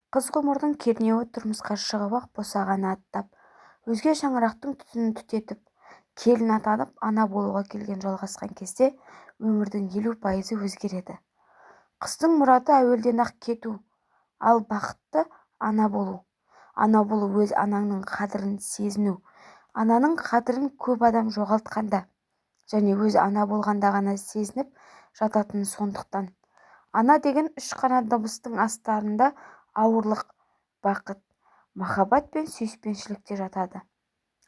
Қыз ғұмырдың кернеуі тұрмысқа шығып-ақ босағаны аттап, өзге шаңырақтың түтінін түтетіп, келін атанып, ана болуға келген жалғасқан кезде өмірдің 50% өзгереді. Қыздың мұраты әуелден-ақ кету, ал бақытты ана болу. Ана болу өз анаңның қадірін сезіну. Ананың қадірін көп адам жоғалтқанда, және өз ана болғанда ғана сезініп жататын сондықтан. Ана деген үш қана дыбыстың астарында ауырлық, бақыт, махаббат пен сүйіспеншілікте жатады.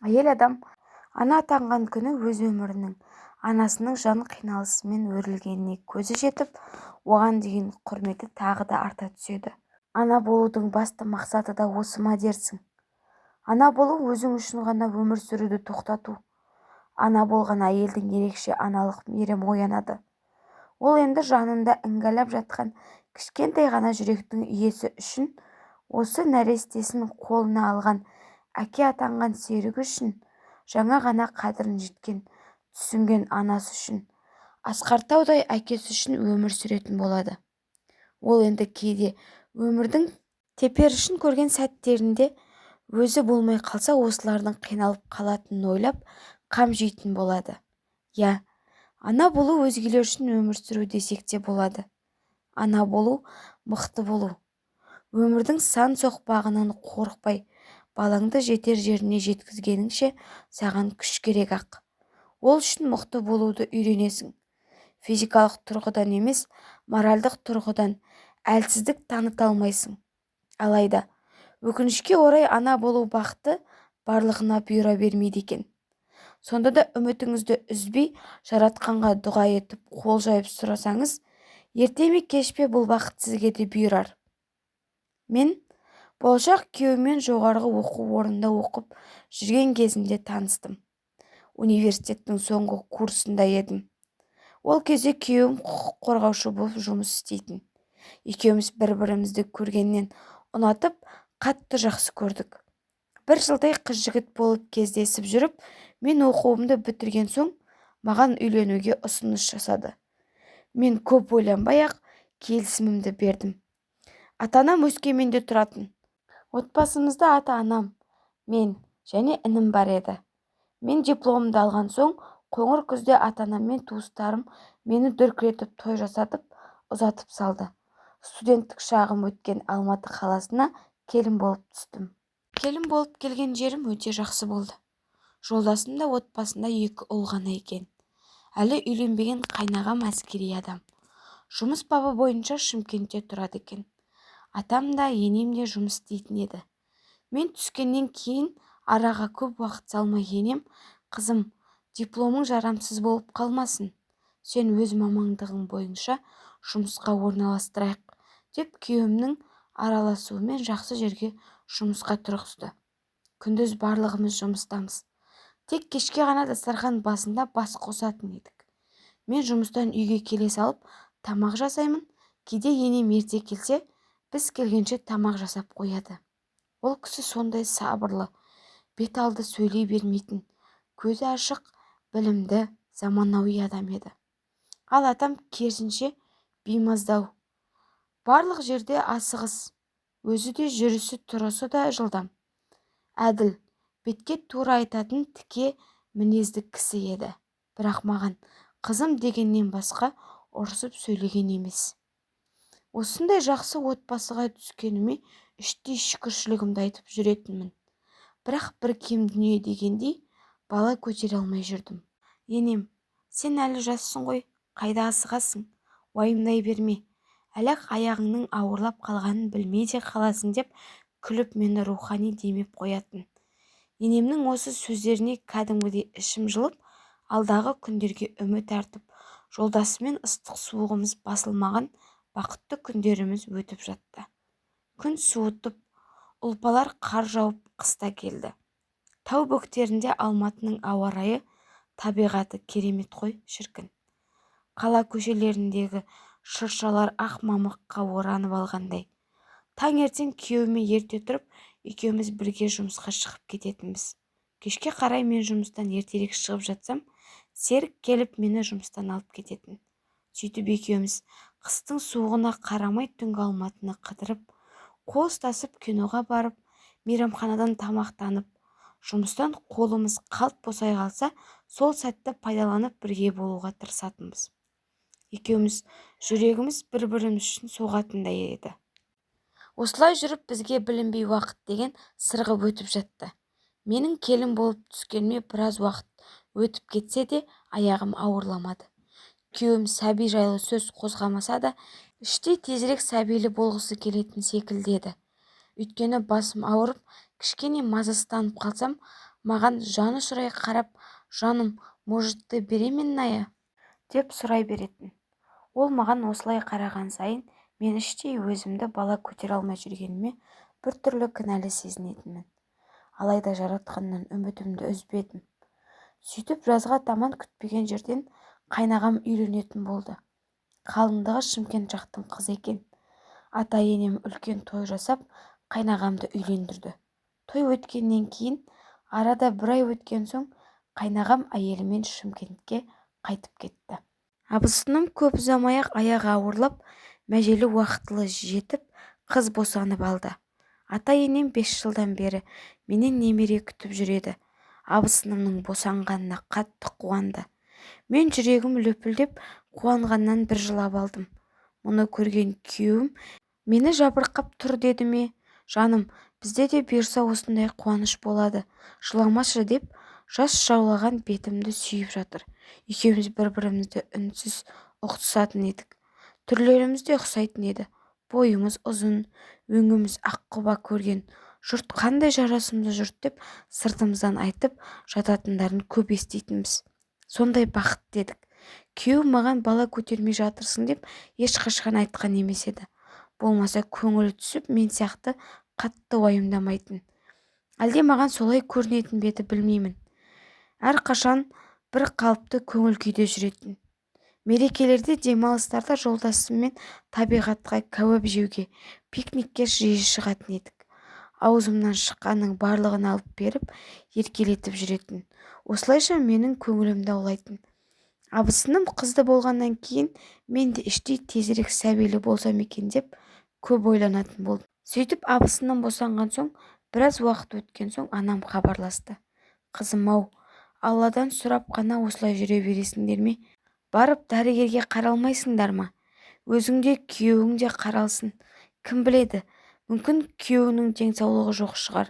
Әйел адам ана атанған күні өз өмірінің анасының жан қиналысымен өрілгеніне көзі жетіп, оған деген құрметі тағы да арта түседі. Ана болудың басты мақсаты да осы ма дерсің? Ана болу өзің үшін ғана өмір сүруді тоқтату. Ана болған әйелдің ерекше аналық мейірімі оянады. Ол енді жанында іңгәлап жатқан кішкентай ғана жүректің иесі үшін, осы нәрестесін қолына алған әке атанған серігі үшін, жаңа ғана қадірін жеткен, түсінген анасы үшін, асқар таудай әкесі үшін өмір сүретін болады. Ол енді кейде өмірдің теперішін көрген сәттерінде өзі болмай қалса осылардың қиналып қалатынын ойлап қам жейтін болады. Я, ана болу өзгелер үшін өмір сүру десек те болады. Ана болу, мықты болу. Өмірдің сан соқпағынан қорықпай, балаңды жетер жеріне жеткізгеніңше саған күш керек ақ. Ол үшін мықты болуды үйренесің. Физикалық тұрғыдан емес, моральдық тұрғыдан әлсіздік таныта алмайсың. Алайда, өкінішке орай ана болу бақыты барлығына бұйыра бермейді екен. Сонда да үмітіңізді үзбей, жаратқанға дұға етіп, қол жайып сұрасаңыз, ерте ме кеш пе бұл бақыт сізге де бұйырар. Мен болашақ күйеуімен жоғарғы оқу орнында оқып жүрген кезімде таныстым. Университеттің соңғы курсында едім. Ол кезде күйеуім құқық қорғаушы болып жұмыс істейтін. Екеуміз бір-бірімізді көргеннен ұнатып, қатты жақсы көрдік. Бір жылдай қыз-жігіт болып кездесіп жүріп, мен оқуымды бітірген соң маған үйленуге ұсыныс жасады. Мен көп ойланбай-ақ келісімімді бердім. Ата-анам Өскеменде тұратын. Отбасымызда ата-анам, мен және інім бар еді. Мен дипломымды алған соң, қоңыр күзде ата-анам мен туыстарым мені дүркіретіп той жасатып, ұзатып салды. Студенттік шағым өткен Алматы қаласына келін болып түстім. Келін болып келген жерім өте жақсы болды. Жолдасым да отбасында 2 ұл ғана екен. Әлі үйленбеген қайнағам әскери адам. Жұмыс бабы бойынша Шымкентте тұрады екен. Атам да енем де жұмыс істейтін еді. Мен түскеннен кейін араға көп уақыт салмай енем, қызым, дипломың жарамсыз болып қалмасын. Сен өз мамандығың бойынша жұмысқа орналастырайық, деп күйеуімнің араласуымен жақсы жерге жұмысқа тұрғызды. Күндіз барлығымыз жұмыстамыз. Тек кешке ғана дастархан басында бас қосатын едік. Мен жұмыстан үйге келе салып тамақ жасаймын. Кейде енем ерте келсе, біз келгенше тамақ жасап қояды. Ол кісі сондай сабырлы, бет алды сөйлей бермейтін, көзі ашық, білімді, заманауи адам еді. Ал атам керісінше беймаздау. Барлық жерде асығыс, өзі де жүрісі тұрысы да жылдам. Әділ, бетке тура айтатын тіке мінезді кісі еді. Бірақ маған қызым дегеннен басқа ұрсып сөйлеген емес. Осындай жақсы отбасыға түскеніме іштей шүкіршілігімді айтып жүретінмін. Бірақ бір кем дүние дегендей бала көтере алмай жүрдім. Енем, сен әлі жассың ғой, қайда асығасың? Уайымдай берме. Әлі аяғыңның ауырлап қалғанын білмей де қаласың деп күліп мені рухани демеп қоятын. Енемнің осы сөздеріне кәдімгідей ішім жылып, алдағы күндерге үміт артып, жолдасымен ыстық суығымыз басылмаған бақытты күндеріміз өтіп жатты. Күн суытып, ұлпалар қар жауып қыста келді. Тау бөктерінде Алматының ауа райы, табиғаты керемет қой, шіркін. Қала көшелеріндегі шыршалар ақ мамыққа оранып алғандай. Таңертең күйеуіме ерте тұрып, екеуміз бірге жұмысқа шығып кететінбіз. Кешке қарай мен жұмыстан ертерек шығып жатсам, Серік келіп мені жұмыстан алып кететін. Сөйтіп екеуміз қыстың суығына қарамай түнгі Алматыны қыдырып, қол ұстасып киноға барып, мейрамханадан тамақтанып, жұмыстан қолымыз қалт босай қалса, сол сәтті пайдаланып бірге болуға тырысатынбыз. Екеуміз жүрегіміз бір-біріміз үшін соғатындай еді. Осылай жүріп бізге білінбей уақыт деген сырғып өтіп жатты. Менің келін болып түскеніме біраз уақыт өтіп кетсе де, аяғым ауырламады. Күйеуім сәби жайлы сөз қозғамаса да, іштей тезірек сәбилі болғысы келетін секілді еді. Өйткені басым ауырып, кішкене мазасызданып қалсам, маған жаны сұрай қарап, «Жаным, может, ты беременная?» деп сұрай беретін. Ол маған осылай қараған сайын, мен іштей өзімді бала көтере алмай жүргеніме біртүрлі кінәлі сезінетінмін. Алайда жаратқаннан үмітімді үзбедім. Сөйтіп жазға таман күтпеген жерден қайнағам үйленетін болды. Қалыңдығы Шымкент жақтың қызы екен. Ата-енем үлкен той жасап, қайнағамды үйлендірді. Той өткеннен кейін, арада бір ай өткен соң, қайнағам әйелімен Шымкентке қайтып кетті. Абысыным көп ұзамай-ақ аяғы ауырлап, мәжелі уақытылы жетіп, қыз босанып алды. Ата-енем 5 жылдан бері менен немере күтіп жүреді. Абысынымның босанғанына қатты қуанды. Мен жүрегім лүпілдеп, қуанғаннан бір жылап алдым. Мұны көрген күйеуім мені жабырқап тұр деді ме, «Жаным, бізде де бұйырса осындай қуаныш болады, жыламашы» деп, жас жаулаған бетімді сүйіп жатыр. Екеуміз бір-бірімізді үнсіз ұқтысатын едік. Түрлеріміз де ұқсайтын еді. Бойымыз ұзын, өңіміз аққұба көрген. Жұрт қандай жарасымды жұрт деп сыртымыздан айтып жататындарын көп еститінбіз. Сондай бақыт дедік. Күйеуім маған бала көтермей жатырсың деп ешқашан айтқан емес еді. Болмаса көңілі түсіп, мен сияқты қатты уайымдамайтын. Әлде маған солай көрінетін беті білмеймін. Әрқашан бір қалыпты көңіл күйде жүретін. Мерекелерде, демалыстарда жолдасыммен табиғатқа, кәуап жеуге, пикникке жиі шығатын едік. Аузымнан шыққанның барлығын алып беріп, еркелетіп жүретін. Осылайша менің көңілімді аулайтын. Абысыным қызды болғаннан кейін, мен де іштей тезірек сәбилі болсам екен деп көп ойланатын болдым. Сөйтіп абысыным босанған соң, біраз уақыт өткен соң анам хабарласты. «Қызым-ау, Алладан сұрап қана осылай жүре бересіңдер ме? Барып дәрігерге қаралмайсыңдар ма? Өзіңде күйеуің де қаралсын. Кім біледі, мүмкін күйеуінің денсаулығы жоқ шығар.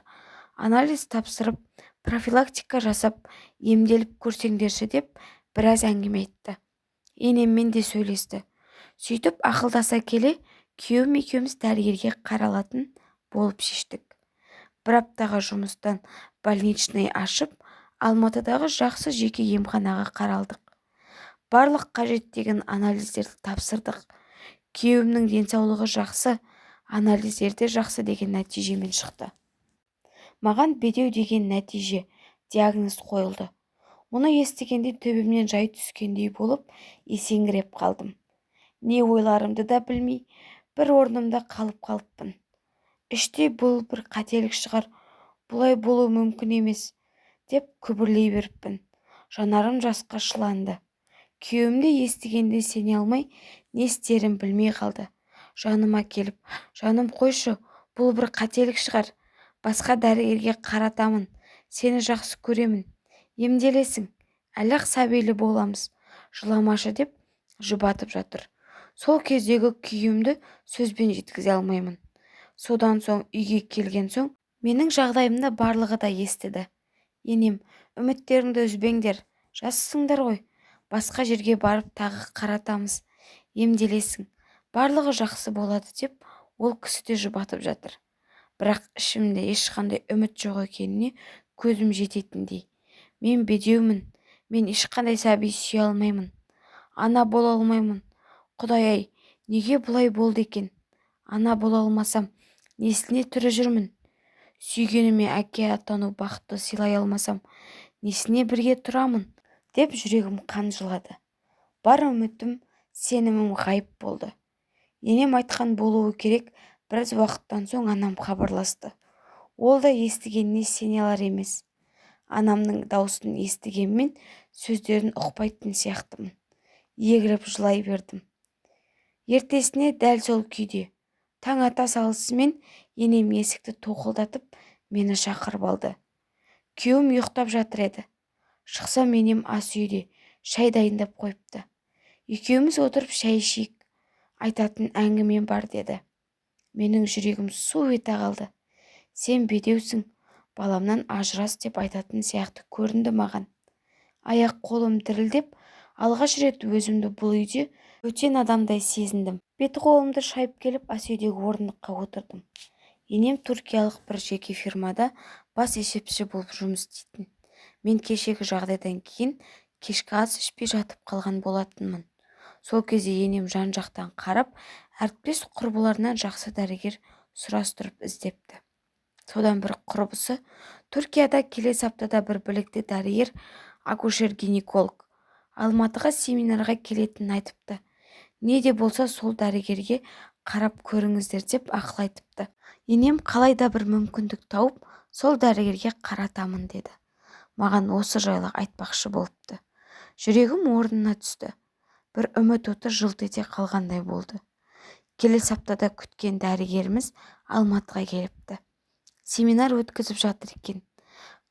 Анализ тапсырып, профилактика жасап, емделіп көрсеңдерші» деп біраз әңгіме айтты. Енеммен де сөйлесті. Сөйтіп ақылдаса келе, күйеуім екеуміз дәрігерге қаралатын болып шештік. Бір аптаға жұмыстан больничный ашып, Алматыдағы жақсы жеке емханаға қаралдық. Барлық қажеттеген анализдерді тапсырдық. Күйеуімнің денсаулығы жақсы, анализдерде жақсы деген нәтижемен шықты. Маған бедеу деген нәтиже, диагноз қойылды. Мұны естігенде төбемнен жай түскендей болып, есеңгіреп қалдым. Не ойларымды да білмей, бір орнымда қалыппын. Іште бұл бір қателік шығар, бұлай болу мүмкін емес деп күбірлей беріппін. Жанарым жасқа шыланды. Күйеуімді естігенде сене алмай, не істерін білмей қалды. Жаныма келіп, «Жаным, қойшы, бұл бір қателік шығар. Басқа дәрігерге қаратамын. Сені жақсы көремін. Емделесің. Әлі-ақ сәбилі боламыз. Жыламашы» деп жұбатып жатыр. Сол кездегі күйеуімді сөзбен жеткізе алмаймын. Содан соң үйге келген соң, менің жағдайымды барлығы да естіді. «Енем, үміттеріңді үзбеңдер, жассыңдар ғой. Басқа жерге барып тағы қаратамыз. Емделесің. Барлығы жақсы болады» деп ол кісі де жұбатып жатыр. Бірақ ішімде ешқандай үміт жоқ екеніне көзім жететіндей. Мен бедеумін. Мен ешқандай сәби сүйе алмаймын. Ана бола алмаймын. Құдай-ай, неге бұлай болды екен? Ана бола алмасам, несіне тірі жүрмін? Сүйгеніме әке атану бақытты сыйлай алмасам, несіне бірге тұрамын? Деп жүрегім қан жылады. Бар үмітім, сенімім ғайып болды. Енем айтқан болуы керек. Біраз уақыттан соң анам хабарласты. Ол да естігеніне сене алар емес. Анамның даусын естігенмен сөздерін ұқпайтын сияқтымын. Егіліп жылай бердім. Ертесіне дәл сол күйде, таң ата салысымен Енем есікті тоқылдатып мені шақырып алды. Күйеуім ұйықтап жатыр еді. Шықсам енем ас үйде шай дайындап қойыпты. Екеуміз отырып шай ішейік, айтатын әңгімем бар деді. Менің жүрегім су ете қалды. Сен бедеусің, баламнан ажырас деп айтатын сияқты көрінді маған. Аяқ қолым дірілдеп, алғаш рет өзімді бұл үйде бөтен адамдай сезіндім. Беті қолымды шайып келіп ас үйдегі орындыққа отырдым. Енем түркиялық бір жеке фирмада бас есепші болып жұмыс істейтін. Мен кешегі жағдайдан кейін кешкі ас ішпей жатып қалған болатынмын. Сол кезде енем жан-жақтан қарап, әріптес құрбыларынан жақсы дәрігер сұрастырып іздепті. Содан бір құрбысы Түркияда келесі аптада бір білікті дәрігер, акушер-гинеколог Алматыға семинарға келетінін айтыпты. Не де болса сол дәрігерге қарап көріңіздер деп ақыл айтыпты. Енем қалайда бір мүмкіндік тауып, сол дәрігерге қаратамын деді. Маған осы жайлы айтпақшы болыпты. Жүрегім орнына түсті. Бір үміт оты жылт ете қалғандай болды. Келесі аптада күткен дәрігеріміз Алматыға келіпті. Семинар өткізіп жатыр екен.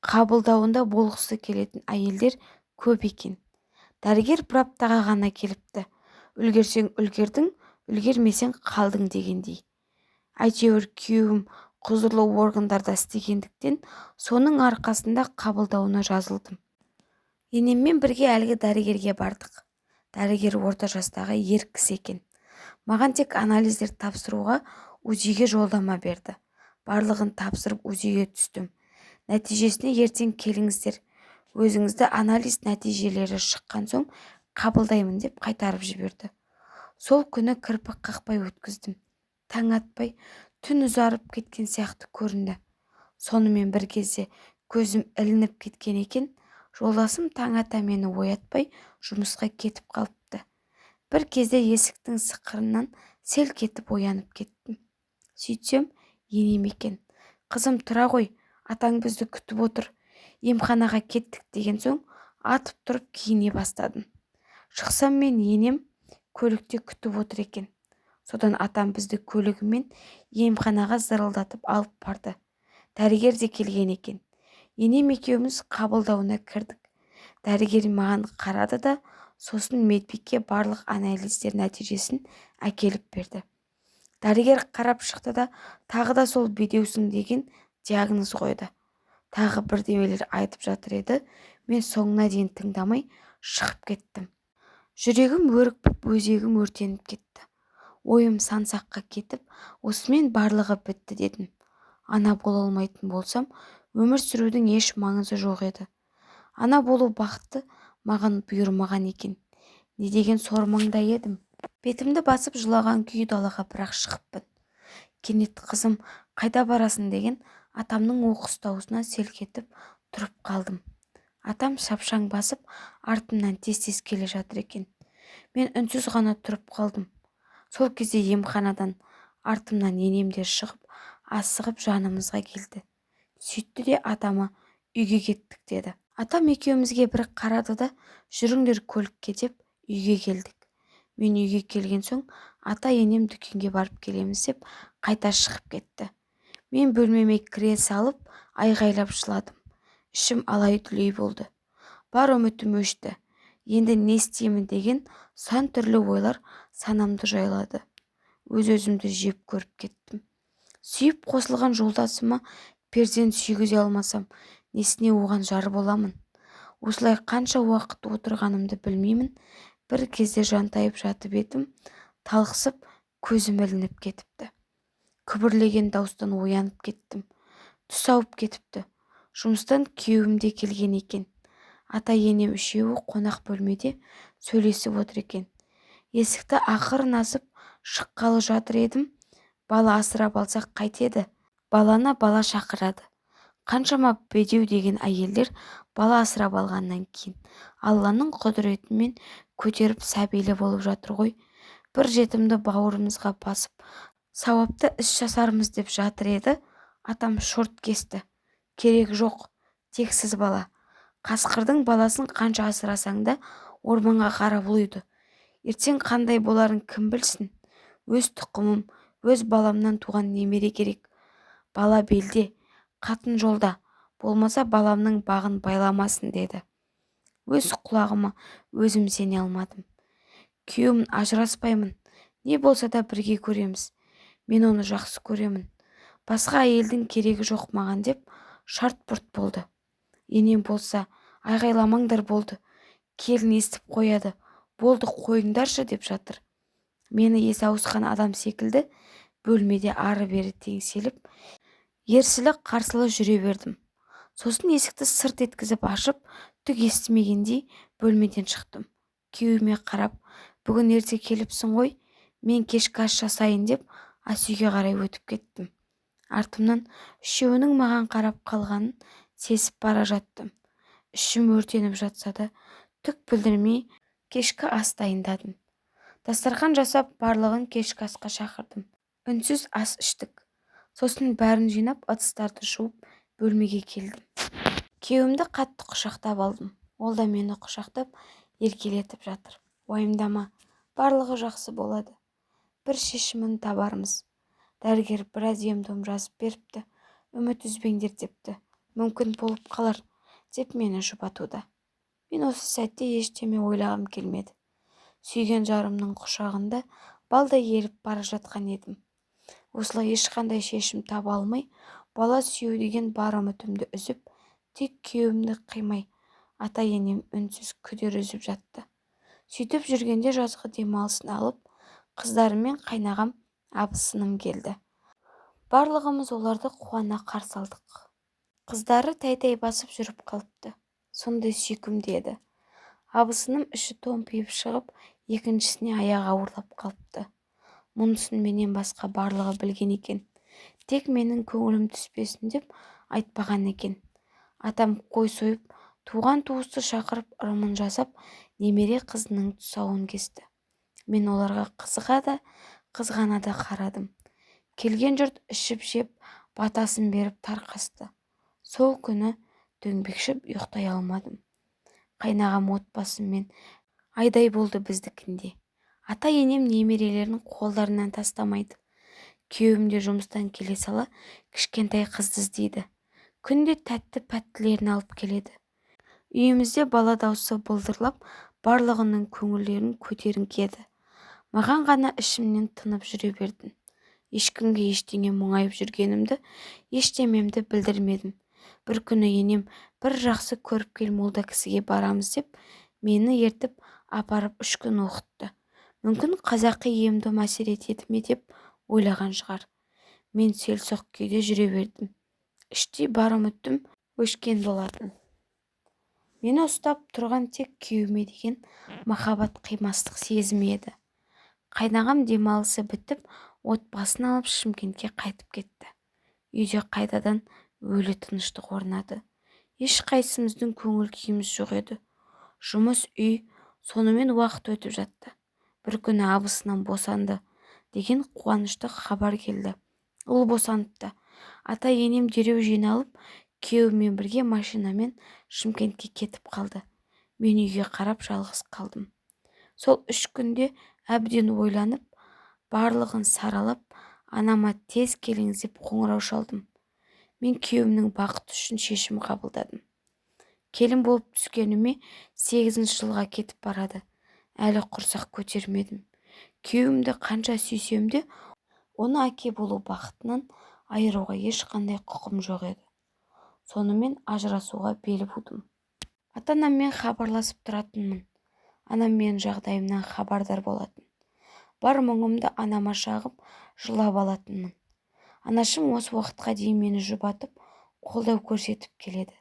Қабылдауында болғысы келетін әйелдер көп екен. Дәрігер бір аптаға ғана келіпті. Үлгерсең үлгердің, үлгермесең қалдың дегендей. Әйтеуір күйеуім құзырлы органдарда істегендіктен соның арқасында қабылдауына жазылдым. Енеммен бірге әлгі дәрігерге бардық. Дәрігер орта жастағы ер кісі екен. Маған тек анализдер тапсыруға УЗИге жолдама берді. Барлығын тапсырып УЗИге түстім. Нәтижесіне ертең келіңіздер. Өзіңізді анализ нәтижелері шыққан соң қабылдаймын деп қайтарып жіберді. Сол күні кірпік қақпай өткіздім. Таң атпай, түн ұзарып кеткен сияқты көрінді. Сонымен бір кезде көзім ілініп кеткен екен. Жолдасым таң ата мені оятпай жұмысқа кетіп қалыпты. Бір кезде есіктің сықырынан селк етіп оянып кеттім. Сөйтсем, енем екен. Қызым, тұра ғой, атаң бізді күтіп отыр. Емханаға кеттік деген соң атып тұрып киіне бастадым. Шықсам мен енем көлікте күтіп отыр екен. Содан атам бізді көлігімен емханаға зырылдатып алып барды. Дәрігер де келген екен. Енем екеуміз қабылдауына кірдік. Дәрігер маған қарады да, сосын медбике барлық анализдер нәтижесін әкеліп берді. Дәрігер қарап шықты да, тағы да сол бедеусің деген диагноз қойды. Тағы бірдемелер айтып жатыр еді. Мен соңына дейін тыңдамай шығып кеттім. Жүрегім өрекпіп, өзегім өртеніп кетті. Ойым сансаққа кетіп, осымен барлығы бітті дедім. Ана бола алмайтын болсам, өмір сүрудің еш маңызы жоқ еді. Ана болу бақыты маған бұйырмаған екен. Не деген сормаңда едім. Бетімді басып жылаған күй далаға бірақ шығыппын. Кенет қызым, қайда барасың деген атамның оқыс дауысына селк етіп тұрып қалдым. Атам шапшаң басып артымнан тез-тез келе жатыр екен. Мен үнсіз ғана тұрып қалдым. Сол кезде емханадан артымнан енем де шығып, асығып жанымызға келді. Сөйтті де атама үйге кеттік деді. Атам екеумізге бір қарады да, жүріңдер көлікке деп үйге келдік. Мен үйге келген соң ата енем дүкенге барып келеміз деп қайта шығып кетті. Мен бөлмеме кіре салып айғайлап жыладым. Ішім алай-түлей болды. Бар үмітім өшті. Енді не істеймін деген сан түрлі ойлар санамды жайлады. Өз-өзімді жеп көріп кеттім. Сүйіп қосылған жолдасыма перзент сүйгізе алмасам, несіне оған жар боламын? Осылай қанша уақыт отырғанымды білмеймін. Бір кезде жантайып жатып едім, талықсып көзім ілініп кетіпті. Күбірлеген дауыстан оянып кеттім. Түс ауып кетіпті. Жұмыстан күйеуім де келген екен. Ата енем үшеуі қонақ бөлмеде сөйлесіп отыр екен. Есікті ақырын асып шыққалы жатыр едім. Бала асырап алсақ қайтеді? Баланы бала шақырады. Қаншама бедеу деген әйелдер бала асырап алғаннан кейін Алланың құдіретімен көтеріп сәбилі болып жатыр ғой. Бір жетімді бауырымызға басып, сауапты іс жасармыз деп жатыр еді. Атам шорт кесті. Керек жоқ, тексіз бала. Қасқырдың баласын қанша асырасаң да орманға қарап ұлиды. Ертең қандай боларын кім білсін? Өз тұқымым, өз баламнан туған немере керек. Бала белде, қатын жолда, болмаса баламның бағын байламасын деді. Өз құлағыма өзім сене алмадым. Күйеуім ажыраспаймын, не болса да бірге көреміз. Мен оны жақсы көремін. Басқа әйелдің керегі жоқ маған деп шарт-бұрт болды. Енем болса, айғайламаңдар болды. Келін естіп қояды. Болды қойыңдаршы деп жатыр. Мені есі ауысқан адам секілді бөлмеде ары-бері теңселіп, ерсілі-қарсылы жүре бердім. Сосын есікті сырт еткізіп ашып, түк естімегендей бөлмеден шықтым. Күйеуіме қарап, бүгін ерте келіпсің ғой, мен кешкі ас жасайын деп асүйге қарай өтіп кеттім. Артымнан үшеуінің маған қарап қалғанын сезіп бара жаттым. Ішім өртеніп жатса да, түк білдірмей кешкі ас дайындадым. Дастархан жасап, барлығын кешкі асқа шақырдым. Үнсіз ас іштік. Сосын бәрін жинап, ыдыстарды жуып, бөлмеге келдім. Күйеуімді қатты құшақтап алдым. Ол да мені құшақтап, еркелетіп жатыр. Уайымдама, барлығы жақсы болады. Бір шешімін табармыз. Дәрігер біраз ем-дом жазып беріпті. Үміт үзбеңдер депті. Мүмкін болып қалар, деп мені жұбатуда. Мен осы сәтте ештеме ойлағым келмеді. Сүйген жарымның құшағында балдай еріп бара жатқан едім. Осылай ешқандай шешім таба алмай, бала сүю деген бар үмітімді үзіп, тек күйеуімді қимай, ата-енем үнсіз күдер үзіп жатты. Сөйтіп жүргенде жазғы демалысын алып, қыздарымен қайнағам, абысыным келді. Барлығымыз оларды қуана қарсы алдық. Қыздары тәй-тәй басып жүріп қалыпты. Сондай сүйкімді еді. Абысыным іші томпиып шығып, екіншісіне аяғы ауырлап қалыпты. Мұнысын менен басқа барлығы білген екен. Тек менің көңілім түспесін деп айтпаған екен. Атам қой сойып, туған туысты шақырып, ырымын жасап, немере қызының тұсауын кесті. Мен оларға қызыға да, қызғана да қарадым. Келген жұрт ішіп-жеп, батасын беріп тарқасты. Сол күні дөңбекшіп ұйықтай алмадым. Қайнағам отбасымен айдай болды біздікінде. Ата-енем немерелерін қолдарынан тастамайды. Күйеуім де жұмыстан келе сала кішкентай қызды іздейді. Күнде тәтті-пәттілерін алып келеді. Үйімізде бала даусы былдырлап, барлығының көңілдерін көтеріңкі еді. Маған ғана ішімнен тынып жүре бердім. Ешкімге ештеңе мұңайып жүргенімді, ештемемді білдірмедім. Бір күні енем бір жақсы көріпкел молда кісіге барамыз деп, мені ертіп апарып 3 күн оқытты. Мүмкін қазақи ем-дом әсер етеді ме деп ойлаған шығар. Мен селсоқ күйде жүре бердім. Іштей бар үмітім өшкен болатын. Мені ұстап тұрған тек күйеуіме деген махаббат қимастық сезімі еді. Қайнағам демалысы бітіп, отбасын алып Шымкентке қайтып кетті. Үйде қайтадан өлі тыныштық орнады. Ешқайсымыздың көңіл күйіміз жоқ еді. Жұмыс, үй, сонымен уақыт өтіп жатты. Бір күні абысынан босанды деген қуанышты хабар келді. Ол босаныпты. Ата-енем дереу жиналып, күйеуіммен бірге машинамен Шымкентке кетіп қалды. Мен үйге қарап жалғыз қалдым. Сол 3 күнде әбден ойланып, барлығын саралап, анама тез келіңіз деп қоңырау шалдым. Мен күйеуімнің бақыты үшін шешім қабылдадым. Келін болып түскеніме 8 жылға кетіп барады. Әлі құрсақ көтермедім. Күйеуімді қанша сүйсем де, оны әке болу бақытынан айыруға ешқандай құқым жоқ еді. Сонымен ажырасуға бел будым. Ата-анаммен хабарласып тұратынмын. Анам менің жағдайымнан хабардар болатын. Бар мұңымды анама шағып, жылап алатынмын. Анашым осы уақытқа дейін мені жұбатып, қолдау көрсетіп келеді.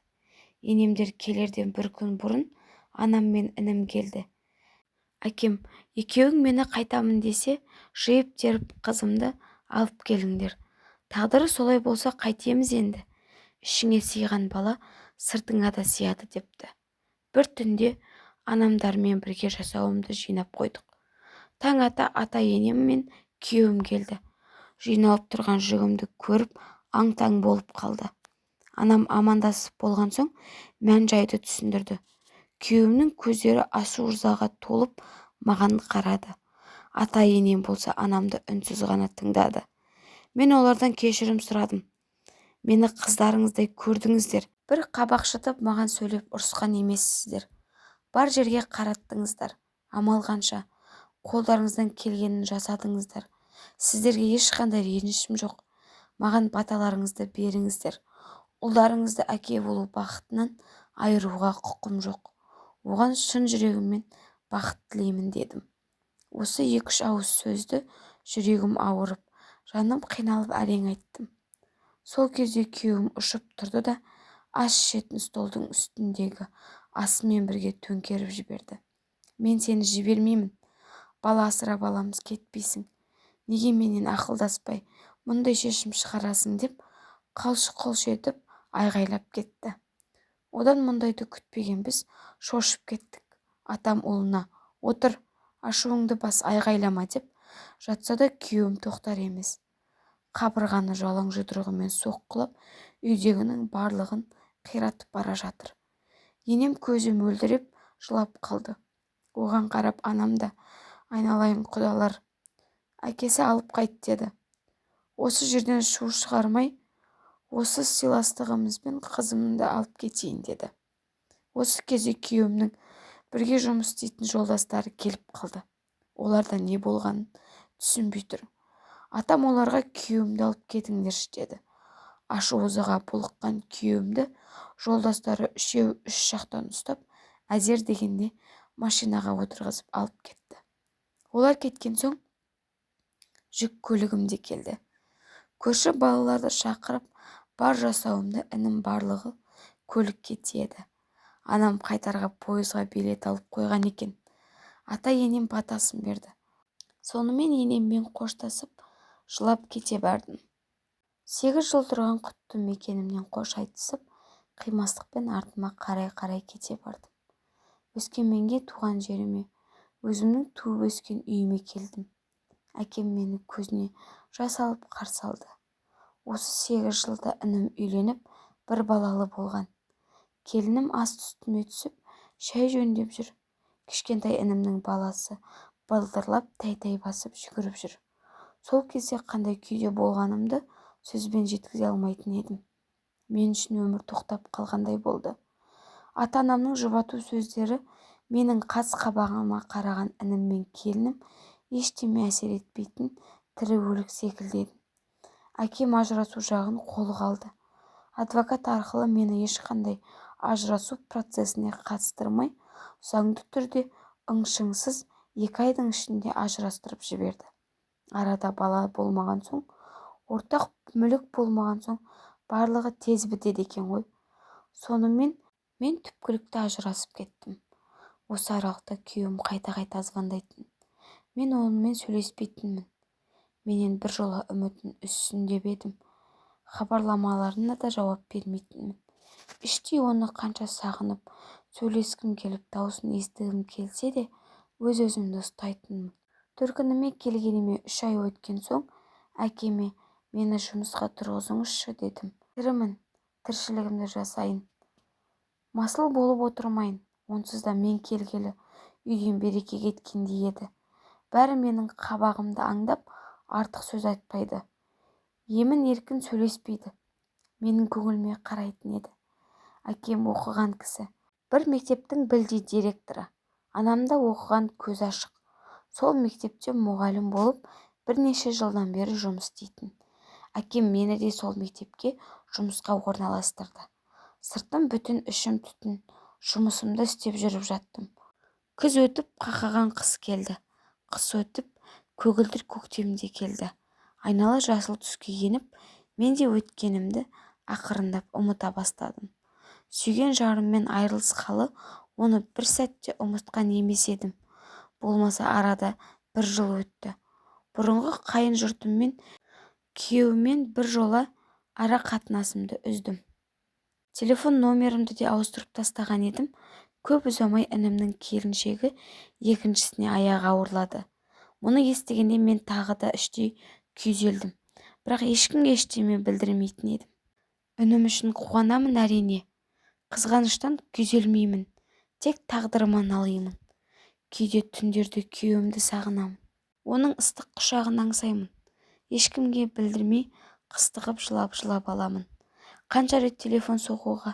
Енемдер келерден бір күн бұрын анам мен інім келді. Әкем, екеуің мені қайтамын десе, жиып теріп қызымды алып келіңдер. Тағдыры солай болса қайтеміз енді. Ішіңе сыйған бала сыртыңа да сыяды депті. Бір түнде анамдармен бірге жасауымды жинап қойдық. Таң ата ата-енем мен күйеуім келді. Жиналып тұрған жүгімді көріп, аң-таң болып қалды. Анам амандасып болған соң мән-жайды түсіндірді. Күйеуімнің көздері ашу-ызаға толып маған қарады. Ата-енем болса анамды үнсіз ғана тыңдады. Мен олардан кешірім сұрадым. Мені қыздарыңыздай көрдіңіздер. Бір қабақшытып маған сөйлеп ұрысқан емессіздер. Бар жерге қараттыңыздар. Амал қанша. Қолдарыңыздан келгенін жасадыңыздар. Сіздерге ешқандай ренішім жоқ. Маған баталарыңызды беріңіздер. Ұлдарыңызды әке болу бақытынан айыруға құқым жоқ. Оған шын жүрегіммен бақыт тілеймін дедім. Осы 2-3 ауыз сөзді жүрегім ауырып, жаным қиналып әрең айттым. Сол кезде күйеуім ұшып тұрды да ас ішетін столдың үстіндегі асымен бірге төңкеріп жіберді. Мен сені жібермеймін. Бала асырап аламыз, кетпейсің. Неге менен ақылдаспай мұндай шешім шығарасың деп қалш-құлш етіп айғайлап кетті. Одан мұндайды күтпеген біз шошып кеттік. Атам ұлына отыр, ашуыңды бас, айғайлама деп жатса да күйеуім тоқтар емес. Қабырғаны жалаң жұдырығымен соққылап үйдегінің барлығын қиратып бара жатыр. Енем көзі мөлдіреп жылап қалды. Оған қарап анам да айналайын құдалар, әкесі алып қайт деді. Осы жерден шу шығармай, осы сыйластығымызбен қызымды алып кетейін деді. Осы кезде күйеуімнің бірге жұмыс істейтін жолдастары келіп қалды. Оларда не болғанын түсінбей тұр. Атам оларға күйеуімді алып кетіңдерші деді. Ашу-ызаға булыққан күйеуімді жолдастары үшеу үш жақтан ұстап, әзер дегенде машинаға отырғызып алып кетті. Олар кеткен соң жүк көлігім де келді. Көрші балаларды шақырып, бар жасауымды інім барлығы көлікке тиеді. Анам қайтарға пойызға билет алып қойған екен. Ата-енем батасын берді. Сонымен енеммен қоштасып, жылап кете бардым. 8 жыл тұрған құтты мекенімнен қош айтысып, қимастықпен артыма қарай кете бардым. Өскеменге, туған жеріме, өзімнің туып өскен үйіме келдім. Әкем мені көзіне жас алып қарсы алды. Осы 8 жылда інім үйленіп, бір балалы болған. Келінім ас үстіме түсіп, шай жөндеп жүр. Кішкентай інімнің баласы балдырлап, тәй-тәй басып жүгіріп жүр. Сол кезде қандай күйде болғанымды сөзбен жеткізе алмайтын едім. Мен үшін өмір тоқтап қалғандай болды. Ата-анамның жұбату сөздері менің қас-қабағыма қараған інім мен келінім ештеме әсер етпейтін тірі өлік секілді еді. Әкем ажырасу жағын қолға алды. Адвокат арқылы мені ешқандай ажырасу процесіне қатыстырмай, заңды түрде ың-шыңсыз 2 айдың ішінде ажырастырып жіберді. Арада бала болмаған соң, ортақ мүлік болмаған соң, барлығы тез бітеді екен ғой. Сонымен мен түпкілікті ажырасып кеттім. Осы аралықта күйеуім қайта-қайта звондайтын. Мен онымен сөйлеспейтінмін. Менен бір жола үмітін үзсін деп едім. Хабарламаларына да жауап бермейтінмін. Іштей оны қанша сағынып, сөйлескім келіп, даусын естігім келсе де, өз-өзімді ұстайтынмын. Төркініме келгеніме 3 ай өткен соң, әкеме мені жұмысқа тұрғызыңызшы дедім. Тірімін, тіршілігімді жасайын. Масыл болып отырмайын. Онсыз да мен келгелі үйден береке кеткендей еді. Бәрі менің қабағымды аңдап, артық сөз айтпайды. Емін-еркін сөйлеспейді. Менің көңіліме қарайтын еді. Әкем оқыған кісі. Бір мектептің білдей директоры. Анам да оқыған, көз ашық. Сол мектепте мұғалім болып, бірнеше жылдан бері жұмыс істейтін. Әкем мені де сол мектепке жұмысқа орналастырды. Сыртым бүтін, ішім түтін. Жұмысымды істеп жүріп жаттым. Күз өтіп, қақаған қыс келді. Қыс өтіп, көгілдір көктемде келді. Айнала жасыл түске еніп, мен де өткенімді ақырындап ұмыта бастадым. Сүйген жарыммен айырылысқалы, оны бір сәтте ұмытқан емес едім. Болмаса арада 1 жыл өтті. Бұрынғы қайын жұртыммен, күйеуімен бір жола ара қатынасымды үздім. Телефон номерімді де ауыстырып тастаған едім. Көп ұзамай інімнің келіншегі екіншісіне аяғы ауырлады. Мұны естігенде мен тағы да іштей күйзелдім. Бірақ ешкімге ештеме білдірмейтін едім. Інім үшін қуанамын әрине. Қызғаныштан күйзелмеймін. Тек тағдырыма налимын. Кейде түндерде күйеуімді сағынамын. Оның ыстық құшағын аңсаймын. Ешкімге білдірмей қыстығып жылап аламын. Қанша рет телефон соғуға,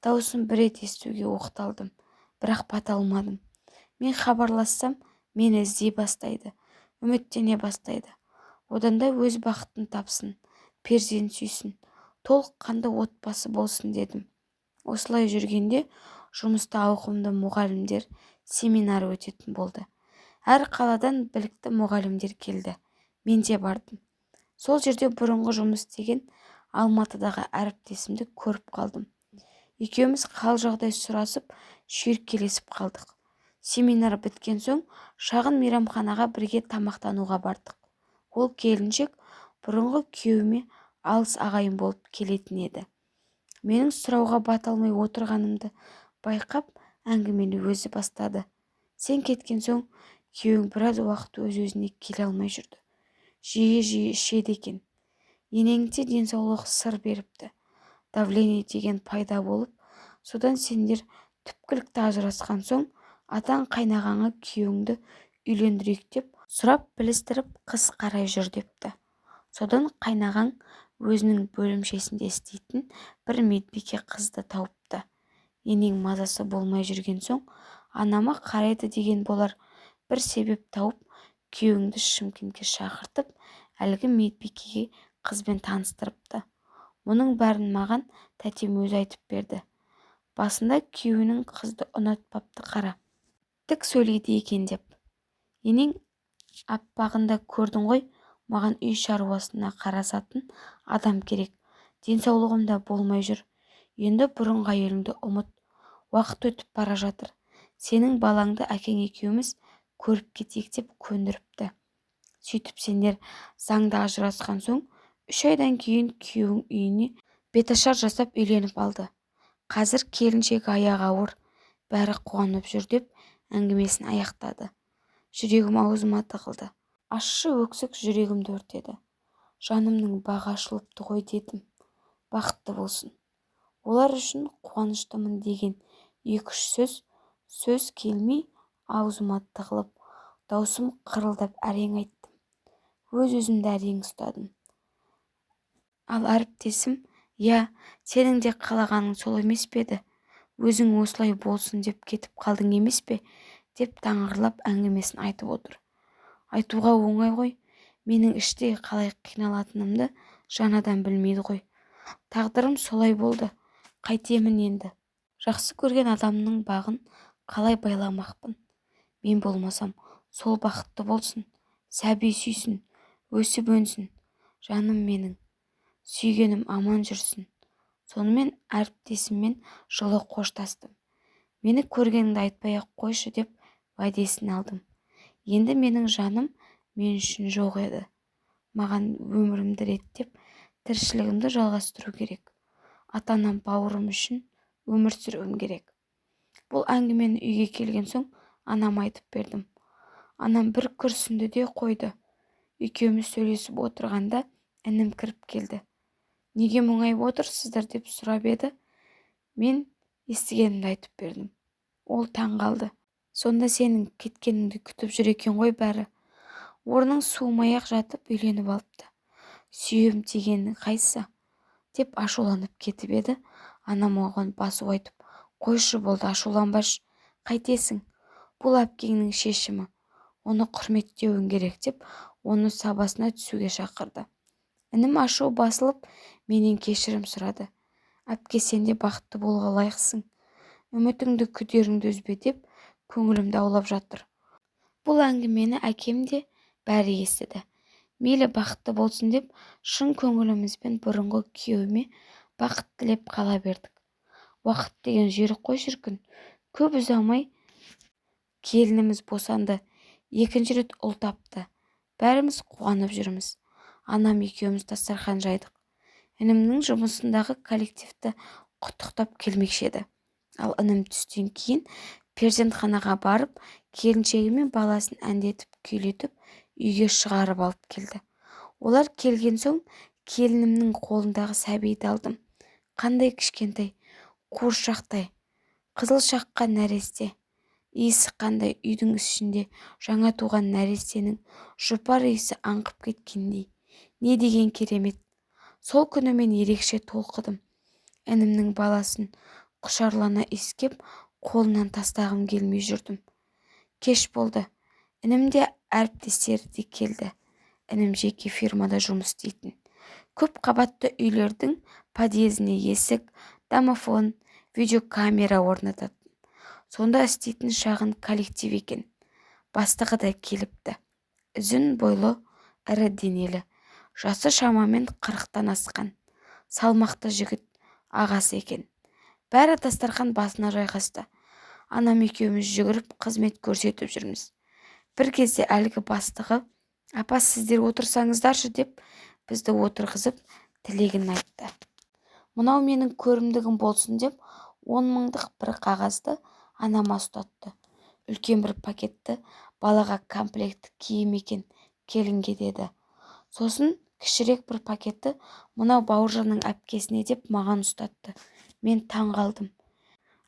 дауысын бір рет естуге оқталдым, бірақ бата алмадым. Мен хабарлассам, мені іздей бастайды, үміттене бастайды. Одан да өз бақытын тапсын, перзент сүйсін, толыққанды отбасы болсын дедім. Осылай жүргенде жұмыста ауқымды мұғалімдер семинары өтетін болды. Әр қаладан білікті мұғалімдер келді. Мен де бардым. Сол жерде бұрынғы жұмыс істеген Алматыдағы әріптесімді көріп қалдым. Екеуміз хал-жағдай сұрасып, шүйіркелесіп қалдық. Семинар біткен соң шағын мейрамханаға бірге тамақтануға бардық. Ол келіншек бұрынғы күйеуіме алыс ағайын болып келетін еді. Менің сұрауға бата алмай отырғанымды байқап, әңгімені өзі бастады. Сен кеткен соң күйеуің біраз уақыт өз-өзіне келе алмай жүрді. Жиі-жиі ішеді екен. Енеңде денсаулық сыр беріпті. Давление деген пайда болып, содан сендер түпкілікті ажырасқан соң атаң қайнағаңа күйеуіңді үйлендірейік деп сұрап білістіріп қыс қарай жүр депті. Содан қайнағаң өзінің бөлімшесінде істейтін бір медбике қызды тауыпты. Енең мазасы болмай жүрген соң анама қарайды деген болар бір себеп тауып, күйеуіңді Шымкентке шақыртып, әлгі медбикеге қызбен таныстырыпты. Мұның бәрін маған тәтем өзі айтып берді. Басында күйеуінің қызды ұнатпапты қара. Тік сөйлейді екен деп. Енең аппағында көрдің ғой, маған үй шаруасына қарасатын адам керек. Денсаулығым да болмай жүр. Енді бұрынғы әйеліңді ұмыт. Уақыт өтіп бара жатыр. Сенің балаңды әкең екеуміз көріп кетейік деп көндіріпті. Сөйтіп сендер заңда ажырасқан соң 3 айдан кейін күйеуің үйіне беташар жасап үйленіп алды. Қазір келіншегі аяғы ауыр, бәрі қуанып жүр деп әңгімесін аяқтады. Жүрегім аузыма тығылды. Ащы өксік жүрегімді өртеді. Жанымның бағы ашылыпты ғой дедім. Бақытты болсын. Олар үшін қуаныштымын деген 2-3 сөз келмей аузыма тығылып, даусым қырылдап әрең айттым. Өз-өзімді әрең ұстадым. Ал әріптесім, я, сенің де қалағаның сол емес пе еді? Өзің осылай болсын деп кетіп қалдың емес пе? Деп таңғырлап әңгімесін айтып отыр. Айтуға оңай ғой, менің іште қалай қиналатынымды жаңадан білмейді ғой. Тағдырым солай болды, қайтемін енді. Жақсы көрген адамның бағын қалай байламақпын? Мен болмасам, сол бақытты болсын, сәби сүйсін, өсіп өнсін, жаным менің, сүйгенім аман жүрсін. Сонымен әріптесіммен жылы қоштастым. Мені көргеніңді айтпай-ақ қойшы деп уәдесін алдым. Енді менің жаным мен үшін жоқ еді. Маған өмірімді реттеп, тіршілігімді жалғастыру керек. Ата-анам бауырым үшін өмір сүруім керек. Бұл әңгімені үйге келген соң анам айтып бердім. Анам бір күрсінді де қойды. Екеуміз сөйлесіп отырғанда інім кіріп келді. Неге мұңайып отырсыздар деп сұрап еді. Мен естігенімді айтып бердім. Ол таң қалды. Сонда сенің кеткеніңді күтіп жүр екен ғой бәрі. Орның суымай-ақ жатып үйленіп алыпты. Сүйем дегенің қайсы? Деп ашуланып кетіп еді. Анам оған басу айтып, қойшы болды, ашуланбашы, қайтесің? Бұл әпкеңнің шешімі. Оны құрметтеуің керек деп, оны сабасына түсуге шақырды. Інім ашу басылып, менен кешірім сұрады. Әпке, сен де бақытты болуға лайықсың. Үмітіңді, күдеріңді үзбе деп көңілімді аулап жатыр. Бұл әңгімені әкем де бәрі естіді. Мейлі бақытты болсын деп, шын көңілімізбен бұрынғы күйеуіме бақыт тілеп қала бердік. Уақыт деген жүйрік қой шіркін. Көп ұзамай келініміз босанды. 2-ші рет ұл тапты. Бәріміз қуанып жүрміз. Анам екеуміз дастархан жайдық. Інімнің жұмысындағы коллективті құттықтап келмекші еді. Ал інім түстен кейін перзентханаға барып, келіншегі мен баласын әндетіп, күйлетіп, үйге шығарып алып келді. Олар келген соң келінімнің қолындағы сәбиді алдым. Қандай кішкентай, қуыршақтай, қызыл шаққан нәресте. Иісі қандай, үйдің ішінде жаңа туған нәрестенің жұпар иісі аңқып кеткендей. Не деген керемет. Сол күні мен ерекше толқыдым. інімнің баласын құшарлана иіскеп қолынан тастағым келмей жүрдім. Кеш болды. Інім де әріптестері де келді. Інім жеке фирмада жұмыс істейтін. Көп қабатты үйлердің подъезіне есік, домофон, видеокамера орнататын. Сонда істейтін шағын коллектив екен. Бастығы да келіпті. Үзін бойлы, ірі денелі, жасы шамамен 40-тан асқан. Салмақты жігіт, ағасы екен. Бәрі дастархан басына жайғасты. Анам екеуміз жүгіріп қызмет көрсетіп жүрміз. Бір кезде әлгі бастығы, апа сіздер отырсаңыздаршы деп бізді отырғызып тілегін айтты. Мынау менің көрімдігім болсын деп 10 мыңдық бір қағазды анама ұстатты. Үлкен бір пакетті балаға комплект киім екен, келінге деді. Сосын кішірек бір пакетті мынау Бауыржанның әпкесіне деп маған ұстатты. Мен таң қалдым.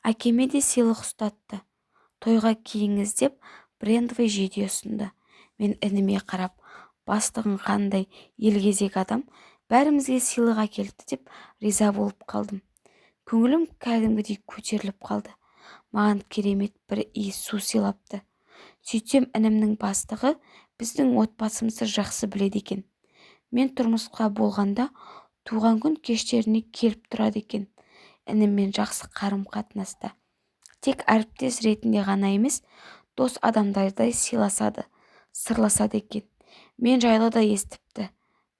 Әкеме де сыйлық ұстатты. Тойға киіңіз деп брендовый жейде ұсынды. Мен ініме қарап, бастығың қандай елгезек адам, бәрімізге сыйлық әкелді деп риза болып қалдым. Көңілім кәдімгідей көтеріліп қалды. Маған керемет бір иіс су сыйлапты. Сөйтсем інімнің бастығы біздің отбасымызды жақсы біледі екен. Мен тұрмысқа болғанда туған күн кештеріне келіп тұрады екен. Ініммен жақсы қарым қатынаста. Тек әріптес ретінде ғана емес, дос адамдардай сыйласады, сырласады екен. Мен жайлы да естіпті,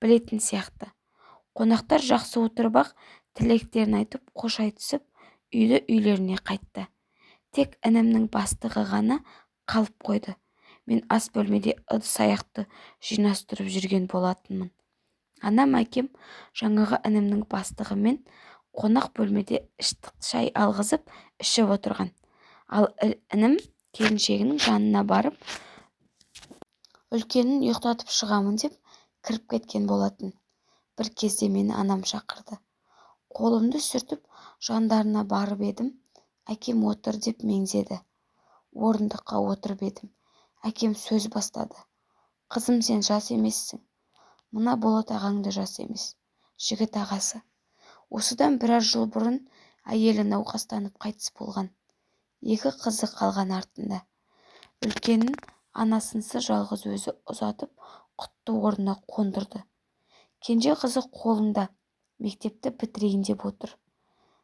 білетін сияқты. Қонақтар жақсы отырып ақ тілектерін айтып қош айтысып, үйлеріне қайтты. Тек інімнің бастығы ғана қалып қойды. Мен ас бөлмеде ыдыс-аяқты жинастырып жүрген болатынмын. Анам әкем жаңағы інімнің бастығымен қонақ бөлмеде іштік шай алғызып ішіп отырған. Ал інім келіншегінің жанына барып, үлкенін ұйықтатып шығамын деп кіріп кеткен болатын. Бір кезде мені анам шақырды. Қолымды сүртіп жандарына барып едім. Әкем отыр деп меңзеді. Орындыққа отырып едім. Әкем сөз бастады. Қызым, сен жас емессің. Мына Болат ағаң да жас емес. Жігіт ағасы. Осыдан біраз жыл бұрын әйелі науқастанып қайтыс болған. 2 қызы қалған артында. Үлкенін анасынсыз жалғыз өзі ұзатып, құтты орнына қондырды. Кенже қызы қолында, мектепті бітірейін деп отыр.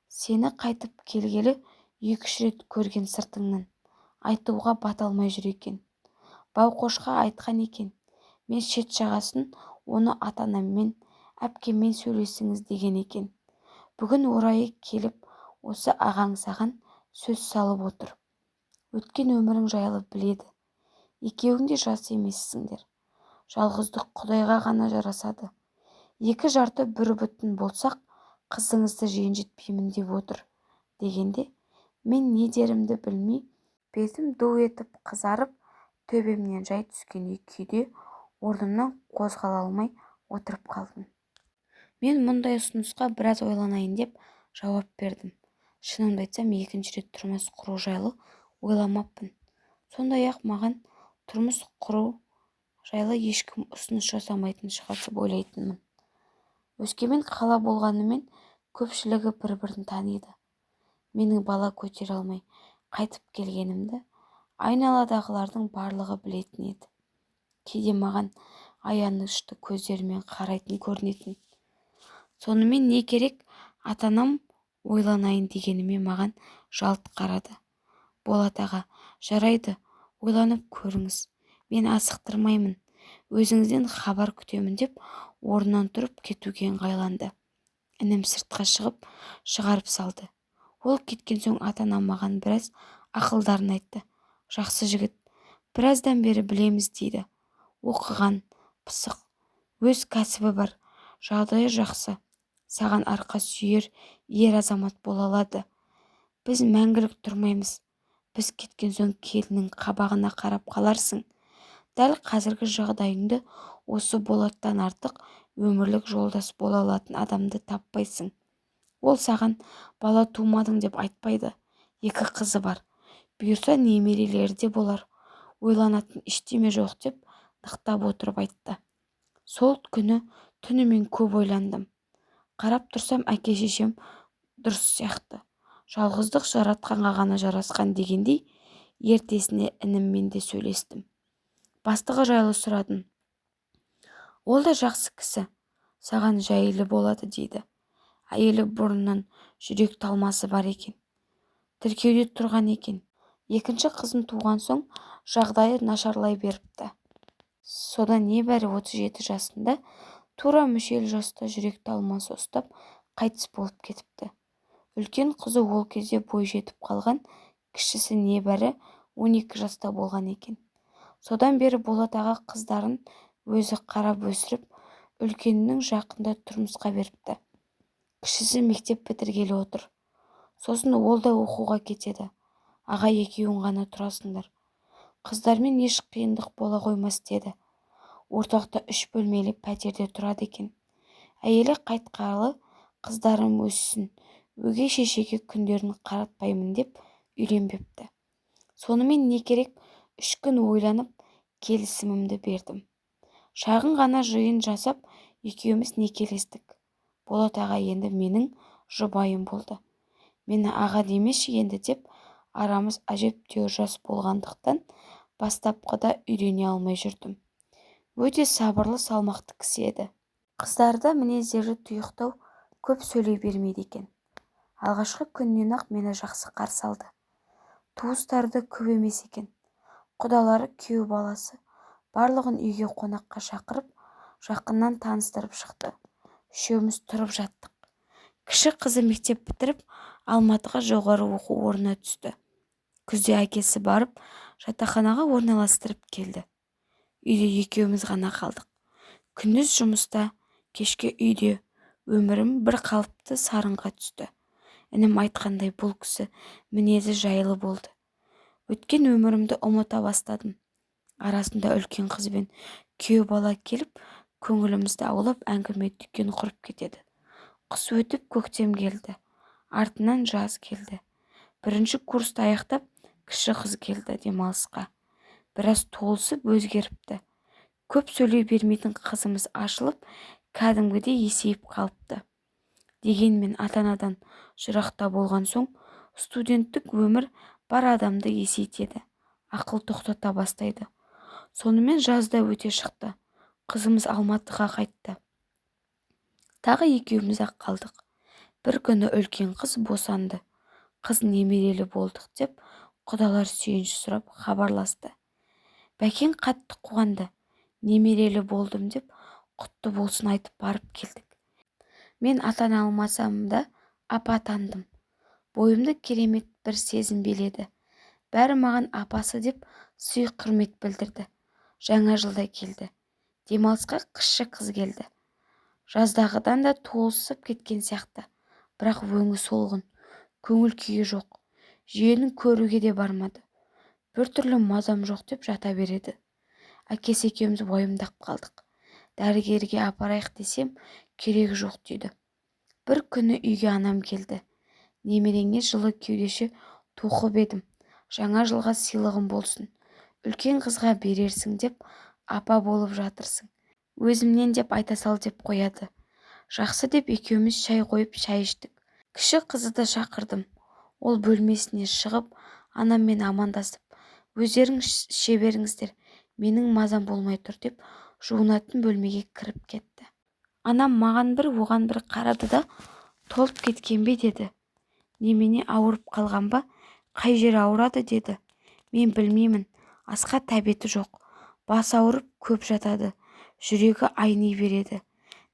Сені қайтып келгелі 2-3 рет көрген сыртыңнан. Айтуға бата алмай жүр екен. Бауқошқа айтқан екен. Мен шет жағасын оны ата-анаммен, әпкеммен сөйлесіңіз деген екен. Бүгін орайы келіп, осы ағаң саған сөз салып отыр. Өткен өмірің жайлы біледі. Екеуің де жас емессіңдер. Жалғыздық Құдайға ғана жарасады. 2 жарты бір бүтін болсақ, қызыңызды ренжітпеймін деп отыр. Дегенде, мен не дерімді білмей, бетім ду етіп қызарып, төбемнен жай түскен күйде орнымнан қозғала алмай отырып қалдым. Мен мұндай ұсынысқа біраз ойланайын деп жауап бердім. Шынымды айтсам, 2-ші рет тұрмыс құру жайлы ойламаппын. Сондай-ақ маған тұрмыс құру жайлы ешкім ұсыныс жасамайтын шығар деп ойлайтынмын. Өскемен қала болғанымен көпшілігі бір-бірін таниды. Менің бала көтере алмай қайтып келгенімді айналадағылардың барлығы білетін еді. Кейде маған аянышты көздерімен қарайтын көрінетін. Сонымен не керек, ата-анам ойланайын дегеніме маған жалт қарады. Болат аға, жарайды, ойланып көріңіз. Мен асықтырмаймын. Өзіңізден хабар күтемін деп орнынан тұрып кетуге ыңғайланды. Інім сыртқа шығарып салды. Ол кеткен соң ата-анам маған біраз ақылдарын айтты. Жақсы жігіт, біраздан бері білеміз дейді. Оқыған, пысық, өз кәсібі бар, жағдайы жақсы. Саған арқа сүйер ер азамат бола алады. Біз мәңгілік тұрмаймыз. Біз кеткен соң келінің қабағына қарап қаларсың. Дәл қазіргі жағдайыңды осы Болаттан артық өмірлік жолдас бола алатын адамды таппайсың. Ол саған бала тумадың деп айтпайды. 2 қызы бар. Бұйырса немерелері де болар. Ойланатын ештеме жоқ деп нықтап отырып айтты. Сол күні түнімен көп ойландым. Қарап тұрсам, әке-шешем дұрыс сияқты. Жалғыздық жаратқанға ғана жарасқан дегендей, ертесіне ініммен де сөйлестім. Бастығы жайлы сұрадым. Ол да жақсы кісі, саған жайлы болады дейді. Әйелі бұрыннан жүрек талмасы бар екен. Тіркеуде тұрған екен. Екінші қызын туған соң жағдайы нашарлай беріпті. Содан небәрі 37 жасында тура мүшел жаста жүрек талмасы ұстап қайтыс болып кетіпті. Үлкен қызы ол кезде бой жетіп қалған, кішісі небәрі 12 жаста болған екен. Содан бері Болат аға қыздарын өзі қарап өсіріп, үлкенінің жақында тұрмысқа беріпті. Кішісі мектеп бітіргелі отыр. Сосын ол да оқуға кетеді. Аға екеуің ғана тұрасыңдар. Қыздармен еш қиындық бола қоймас деді. Ортақта 3 бөлмелі пәтерде тұрады екен. Әйелі қайтқалы қыздарым өссін, өгей шешеге күндерін қаратпаймын деп үйленбепті. Сонымен не керек, 3 күн ойланып келісімімді бердім. Шағын ғана жиын жасап, екеуміз некелестік. Болат аға енді менің жұбайым болды. Мені аға демеші енді деп, арамыз әжептәуір жас болғандықтан бастапқыда үйрене алмай жүрдім. Өте сабырлы, салмақты кісі еді. Қыздарда мінездері тұйықтау, көп сөйлей бермейді екен. Алғашқы күннен-ақ мені жақсы қарсы алды. Туыстары көп емес екен. Құдалары, күйеу баласы, барлығын үйге қонаққа шақырып, жақыннан таныстырып шықты. Үшеуміз тұрып жаттық. Кіші қызы мектеп бітіріп, Алматыға жоғары оқу орнына түсті. Күзде әкесі барып, жатақханаға орналастырып келді. Үйде екеуміз ғана қалдық. Күндіз жұмыста, кешке үйде, өмірім бір қалыпты сарынға түсті. Інім айтқандай бұл кісі мінезі жайлы болды. Өткен өмірімді ұмыта бастадым. Арасында үлкен қызбен күйеу бала келіп, көңілімізді аулап әңгіме дүкен құрып кетеді. Қыс өтіп көктем келді. Артынан жаз келді. Бірінші курсты аяқтап, кіші қыз келді демалысқа. Біраз толысып өзгеріпті. Көп сөйлей бермейтін қызымыз ашылып, кәдімгідей есейіп қалыпты. Дегенмен ата-анадан жырақта болған соң, студенттік өмір бар адамды есейтеді, ақыл тоқтата бастайды. Сонымен жазда өте шықты. Қызымыз Алматыға қайтты. Тағы екеуміз-ақ қалдық. Бір күні үлкен қыз босанды. Қыз немерелі болдық деп, құдалар сүйінші сұрап хабарласты. Бәкең қатты қуанды. Немерелі болдым деп, құтты болсын айтып барып келдік. Мен атана алмасам да апа атандым. Бойымды керемет бір сезім биледі. Бәрі маған апасы деп сый құрмет білдірді. Жаңа жылда келді. Демалысқа кіші қыз келді. Жаздағыдан да толысып кеткен сияқты. Бірақ өңі солғын, көңіл күйі жоқ. Жиенін көруге де бармады. Бір түрлі мазам жоқ деп жата береді. Әкесі екеуміз уайымдап қалдық. Дәрігерге апарайық десем, керегі жоқ дейді. Бір күні үйге анам келді. Немереңе жылы кеудеше тоқып едім. Жаңа жылға сыйлығым болсын. Үлкен қызға берерсің деп, апа болып жатырсың. Өзімнен деп айта сал деп қояды. Жақсы деп екеуміз шай қойып шай іштік. Кіші қызы да шақырдым. Ол бөлмесіне шығып, анаммен амандасып, өздеріңіз іше беріңіздер, менің мазам болмай тұр деп, жуынатын бөлмеге кіріп кетті. Анам маған бір, оған бір қарады да, толып кеткен бе деді. Немене ауырып қалған ба? Қай жері ауырады деді. Мен білмеймін, асқа тәбеті жоқ. Бас ауырып көп жатады. Жүрегі айни береді.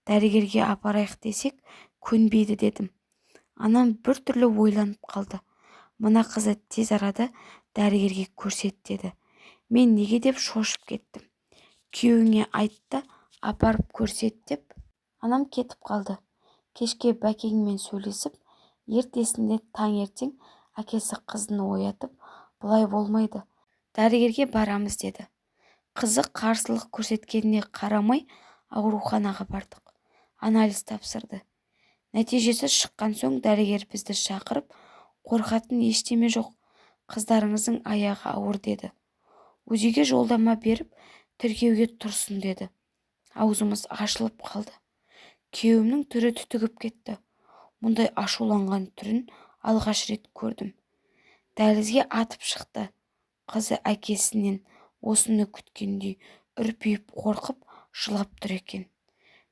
Дәрігерге апарайық десек, көнбейді дедім. Анам бір түрлі ойланып қалды. Мына қызы тез арада дәрігерге көрсет деді. Мен неге деп шошып кеттім. Күйеуіңе айтты, апарып көрсет деп. Анам кетіп қалды. Кешке бәкеңмен сөйлесіп, ертесінде таңертең әкесі қызын оятып, бұлай болмайды, дәрігерге барамыз деді. Қызы қарсылық көрсеткеніне қарамай ауруханаға бардық. Анализ тапсырды. Нәтижесі шыққан соң дәрігер бізді шақырып, қорқатын ештеме жоқ, қыздарыңыздың аяғы ауыр деді. УЗИге жолдама беріп, тіркеуге тұрсын деді. Аузымыз ашылып қалды. Күйеуімнің түрі түтігіп кетті. мұндай ашуланған түрін алғаш рет көрдім. Дәлізге атып шықты. Қызы әкесінен осыны күткендей үрпиіп қорқып жылап тұр екен.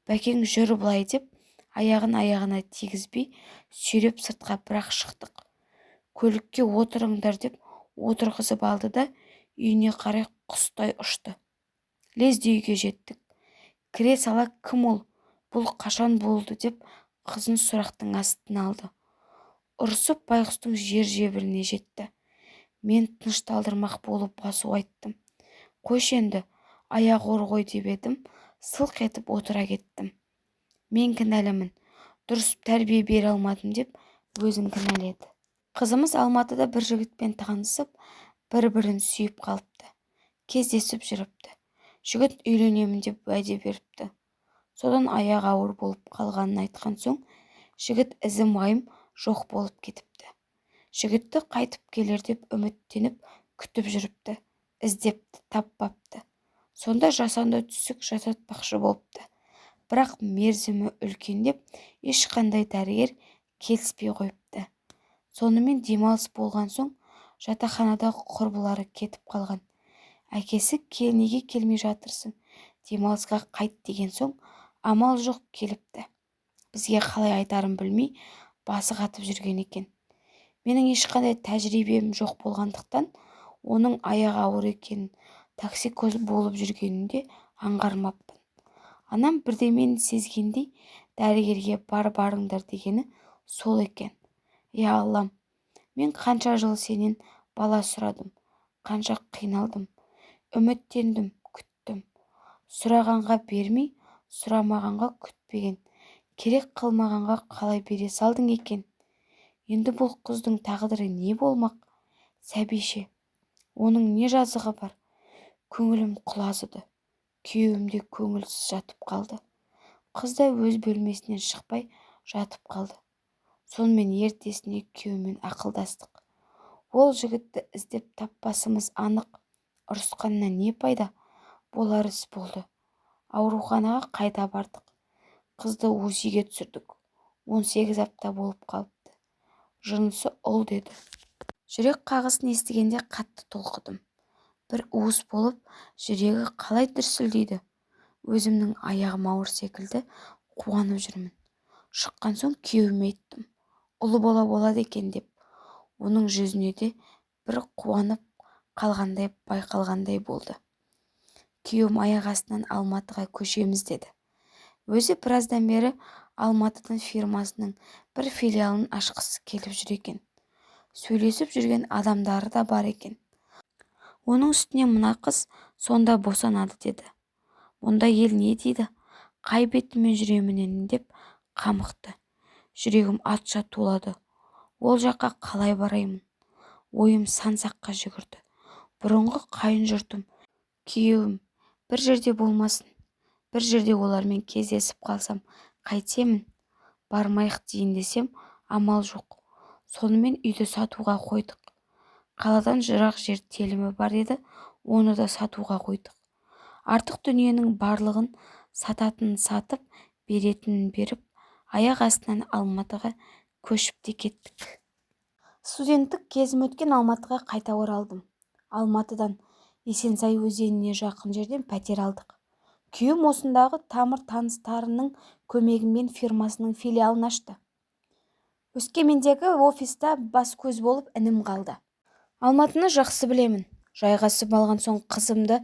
Бәкең жүр былай деп аяғына тигізбей сүйреп сыртқа бірақ шықтық. Көлікке отырыңдар деп отырғызып алды да үйіне қарай құстай ұшты. Лезде үйге жеттік. Кіре сала кім ол? Бұл қашан болды деп қызын сұрақтың астына алды. Ұрысып байғұстың жер-жебіріне жетті. Мен тынышталдырмақ болып басу айттым. Қойшы енді, аяқ ор ғой деп едім, сылқ етіп отыра кеттім. Мен кінәлімін, дұрыс тәрбие бере алмадым деп өзін кінәледі. Қызымыз Алматыда бір жігітпен танысып, бір-бірін сүйіп қалыпты. Кездесіп жүріпті. Жігіт үйленемін деп уәде беріпті. Содан аяғы ауыр болып қалғанын айтқан соң, жігіт ізім ғайым жоқ болып кетіпті. Жігітті қайтып келер деп үміттеніп күтіп жүріпті. Іздепті, таппапты. Сонда жасанды түсік жасатпақшы болыпты. Бірақ мерзімі үлкен деп ешқандай дәрігер келіспей қойыпты. Сонымен демалыс болған соң жатақханада құрбылары кетіп қалған. Әкесі неге келмей жатырсың? Демалысқа қайт деген соң амал жоқ келіпті. Бізге қалай айтарын білмей басы қатып жүрген екен. Менің ешқандай тәжірибем жоқ болғандықтан оның аяғы ауыр екенін, токсикоз болып жүргенін де аңғармаппын. Анам бірдемені сезгендей дәрігерге барыңдар дегені сол екен. Я Аллам, мен қанша жыл сенен бала сұрадым, қанша қиналдым, үміттендім, күттім. Сұрағанға бермей, сұрамағанға күтпеген, керек қылмағанға қалай бере салдың екен. Енді бұл қыздың тағдыры не болмақ? Сәбише, оның не жазығы бар? Көңілім құлазыды. Күйеуім де көңілсіз жатып қалды. Қыз да өз бөлмесінен шықпай жатып қалды. Сонымен ертесіне күйеуімен ақылдастық. Ол жігітті іздеп таппасымыз анық. Ұрысқаннан не пайда? Болар іс болды. Ауруханаға қайта бардық. Қызды УЗИге түсірдік. 18 апта болып қалыпты. Жынысы ұл деді. Жүрек қағысын естігенде қатты толқыдым. Бір уыс болып жүрегі қалай дүрсілдейді. Өзімнің аяғым ауыр секілді қуанып жүрмін. Шыққан соң күйеуіме айттым. Ұлы болады екен деп. Оның жүзіне де бір қуанып қалғандай байқалғандай болды. Күйеуім аяқ астынан Алматыға көшеміз деді. Өзі біраздан бері Алматыдан фирмасының бір филиалын ашқысы келіп жүр екен. Сөйлесіп жүрген адамдары да бар екен. Оның үстіне мына қыз сонда босанады деді. Мұнда ел не дейді? Қай бетімен жүремін деп қамықты. Жүрегім атша тулады. Ол жаққа қалай бараймын? Ойым сан-саққа жүгірді. Бұрынғы қайын жұртым, күйеуім бір жерде болмасын. Бір жерде олармен кездесіп қалсам қайтемін? Бармайық дейін десем амал жоқ. Сонымен үйді сатуға қойдық. Қаладан жырақ жер телімі бар еді, оны да сатуға қойдық. Артық дүниенің барлығын сататынын сатып, беретінін беріп, аяқ астынан Алматыға көшіп те кеттік. Студенттік кезім өткен Алматыға қайта оралдым. Алматыдан Есенсай өзеніне жақын жерден пәтер алдық. Күйеуім осындағы тамыр-таныстарының көмегімен фирмасының филиалын ашты. Өскемендегі офиста бас көз болып інім қалды. Алматыны жақсы білемін. Жайғасып алған соң қызымды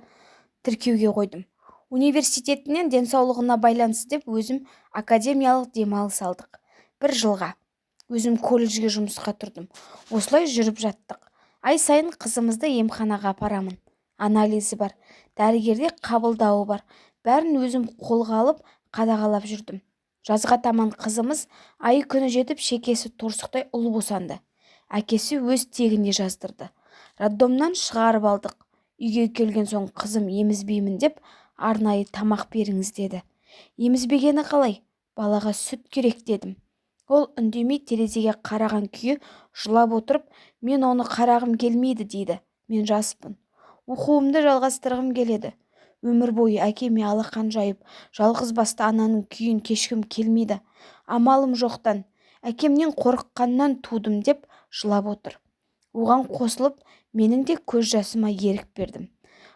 тіркеуге қойдым. Университетінен денсаулығына байланысты деп өзім академиялық демалыс алдық. 1 жылға. Өзім колледжге жұмысқа тұрдым. Осылай жүріп жаттық. Ай сайын қызымызды емханаға апарамын. Анализі бар, дәрігерде қабылдауы бар. Бәрін өзім қолға алып, қадағалап жүрдім. Жазға таман қызымыз ай күні жетіп шекесі торсықтай ұл босанды. Әкесі өз тегінде жаздырды. Роддомнан шығарып алдық. Үйге келген соң қызым емізбеймін деп арнайы тамақ беріңіз деді. Емізбегені қалай? Балаға сүт керек дедім. Ол үндемей терезеге қараған күйі жылап отырып, мен оны қарағым келмейді дейді. Мен жаспын. Оқуымды жалғастырғым келеді. Өмір бойы әкеме алақан жайып, жалғыз басты ананың күйін кешкім келмейді. Амалым жоқтан әкемнен қорыққаннан тудым деп жылап отыр. Оған қосылып менің де көз жасыма ерік бердім.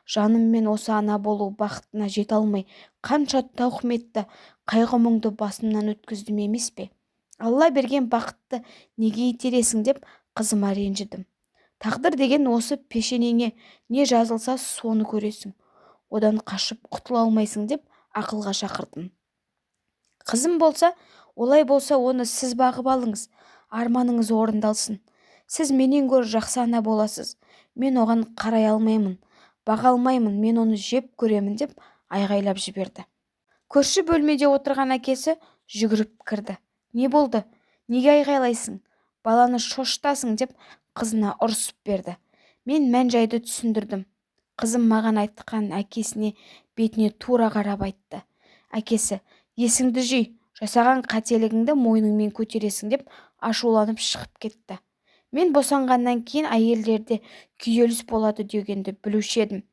Жаныммен осы ана болу бақытына жете алмай қанша тауқыметті қайғы-мұңды басымнан өткіздім емес пе? Алла берген бақытты неге итересің деп қызыма ренжідім. Тағдыр деген осы пешенеңе не жазылса соны көресің. Одан қашып құтыла алмайсың деп ақылға шақырдым. Қызым болса, олай болса оны сіз бағып алыңыз, арманыңыз орындалсын. Сіз менен гөрі жақсы ана боласыз. Мен оған қарай алмаймын, баға алмаймын, мен оны жеп көремін деп айғайлап жіберді. Көрші бөлмеде отырған әкесі жүгіріп кірді. Не болды? Неге айғайлайсың? Баланы шошытасың деп қызына ұрсып берді. Мен мән-жайды түсіндірдім. Қызым маған айтқан әкесіне бетіне тура қарап айтты. Әкесі, есіңді жи, жасаған қателігіңді мойныңмен көтересің деп ашуланып шығып кетті. Мен босанғаннан кейін әйелдерде күйзеліс болады дегенді білуші едім.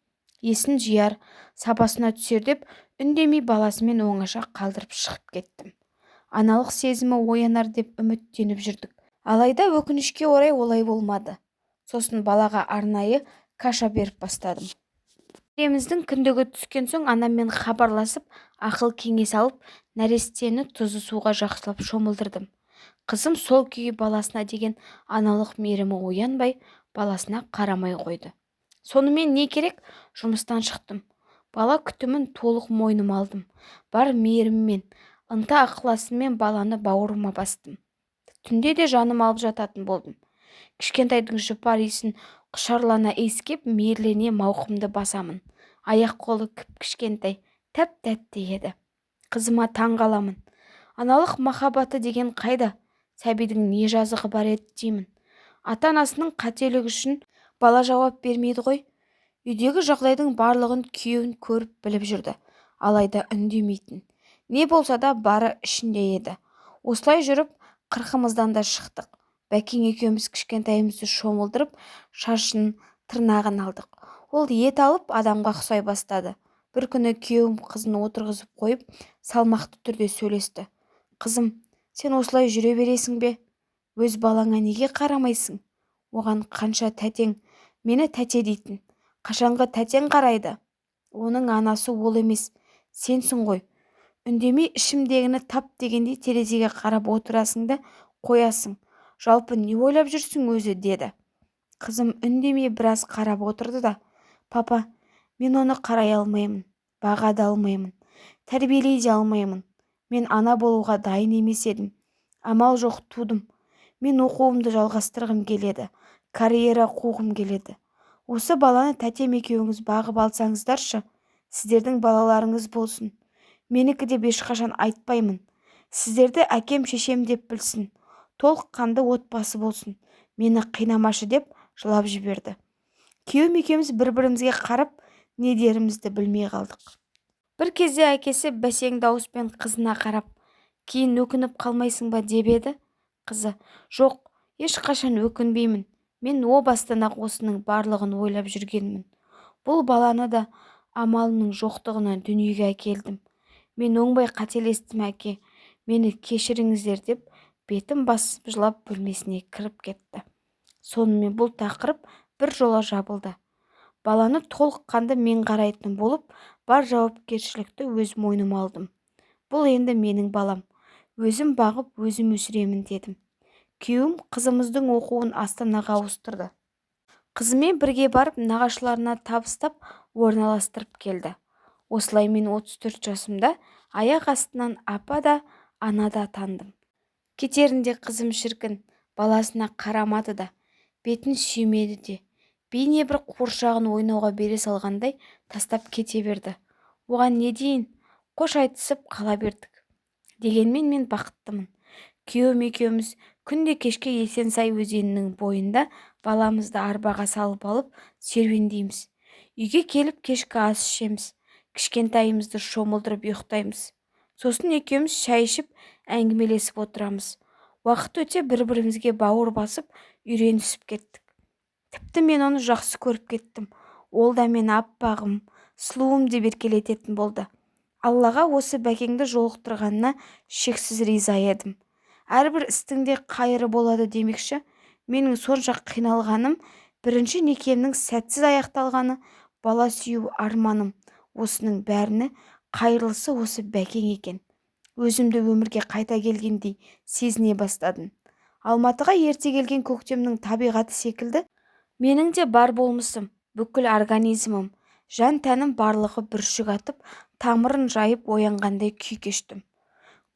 Есін жияр, сабасына түсер деп үндемей баласымен оңаша қалдырып шығып кеттім. Аналық сезімі оянар деп үміттеніп жүрдік. Алайда өкінішке орай олай болмады. Сосын балаға арнайы каша беріп бастадым. Неміздің күндігі түскен соң анаммен хабарласып, ақыл кеңес алып, нәрестені тұзды суға жақсылап шомылдырдым. Қызым сол күйі баласына деген аналық мейірімі оянбай, баласына қарамай қойды. Сонымен не керек? Жұмыстан шықтым. Бала күтімін толық мойныма алдым. Бар мейіріммен, ынта ықыласыммен баланы бауырыма бастым. Түнде де жаным алып жататын болдым. Кішкентайдың жұпар иісін құшарлана иіскеп, мейірлене мауқымды басамын. Аяқ-қолы кіп-кішкентай, тәп-тәтті еді. Қызыма таң қаламын. Аналық махаббаты деген қайда? Сәбидің не жазығы бар еді деймін. Ата-анасының қателігі үшін бала жауап бермейді ғой. Үйдегі жағдайдың барлығын күйеуін көріп біліп жүрді. Алайда үндемейтін. Не болса да бары ішінде еді. Осылай жүріп, қырқымыздан да шықтық. Бәкең екеуміз кішкентайымызды шомылдырып, шашын, тырнағын алдық. Ол ет алып адамға ұқсай бастады. Бір күні күйеуім қызын отырғызып қойып, салмақты түрде сөйлесті. Қызым, сен осылай жүре бересің бе? Өз балаңа неге қарамайсың? Оған қанша тәтең, мені тәте дейтін. Қашанғы тәтең қарайды? Оның анасы ол емес, сенсің ғой. Үндемей ішімдегіні тап дегенде терезеге қарап отырасың да қоясың. Жалпы не ойлап жүрсің өзі, деді. Қызым үндемей біраз қарап отырды да, папа, мен оны қарай алмаймын, баға да алмаймын, тәрбиелей де алмаймын. Мен ана болуға дайын емес едім. Амал жоқ, тудым. Мен оқуымды жалғастырғым келеді, карьера қуғым келеді. Осы баланы тәтем екеуіңіз бағып алсаңыздаршы, сіздердің балаларыңыз болсын. Менікі деп ешқашан айтпаймын. Сіздерді әкем шешем деп білсін. Толыққанды отбасы болсын. Мені қинамашы деп жылап жіберді. Күйеуім екеуміз бір-бірімізге қарап, не дерімізді білмей қалдық. Бір кезде әкесі бәсең дауыспен қызына қарап, кейін өкініп қалмайсың ба деп еді. Қызы, жоқ, ешқашан өкінбеймін. Мен о бастан-ақ осының барлығын ойлап жүргенмін. Бұл баланы да амалының жоқтығынан дүниеге әкелдім. Мен оңбай қателестім, әке. Мені кешіріңіздер деп бетім басып жылап бөлмесіне кіріп кетті. Сонымен бұл тақырып бір жола жабылды. Баланы толыққанды мен қарайтын болып, бар жауапкершілікті өз мойныма алдым. Бұл енді менің балам. Өзім бағып, өзім өсіремін дедім. Күйеуім қызымыздың оқуын Астанаға ауыстырды. Қызымен бірге барып, нағашыларына табыстап, орналастырып келді. Осылай мен 34 жасымда аяқ астынан апа да, ана да тандым. Кетерінде қызым шіркін, баласына қарамады да, бетін сүймеді де, бейне бір қуыршағын ойнауға бере салғандай тастап кете берді. Оған не дейін? Қош айтысып қала бердік. Дегенмен мен бақыттымын. Күйеуім екеуміз күнде кешке Есенсай өзенінің бойында баламызды арбаға салып алып серуендейміз. Үйге келіп кешкі ас ішеміз. Кішкентайымызды шомылдырып ұйықтаймыз. Сосын екеуміз шай ішіп әңгімелесіп отырамыз. Уақыт өте бір-бірімізге бауыр басып үйренісіп кеттік. Тіпті мен оны жақсы көріп кеттім. Ол да мені аппағым, сұлуым деп еркелететін болды. Аллаға осы бәкеңді жолықтырғанына шексіз риза едім. әрбір істің де қайыры болады демекші. Менің сонша қиналғаным, бірінші некемнің сәтсіз аяқталғаны, бала сүю арманым, осының бәріне қайырлысы осы Бәкең екен. Өзімді өмірге қайта келгендей сезіне бастадым. Алматыға ерте келген көктемнің табиғаты секілді, менің де бар болмысым, бүкіл организмім, жан-тәнім барлығы бүршік атып, тамырын жайып оянғандай күй кештім.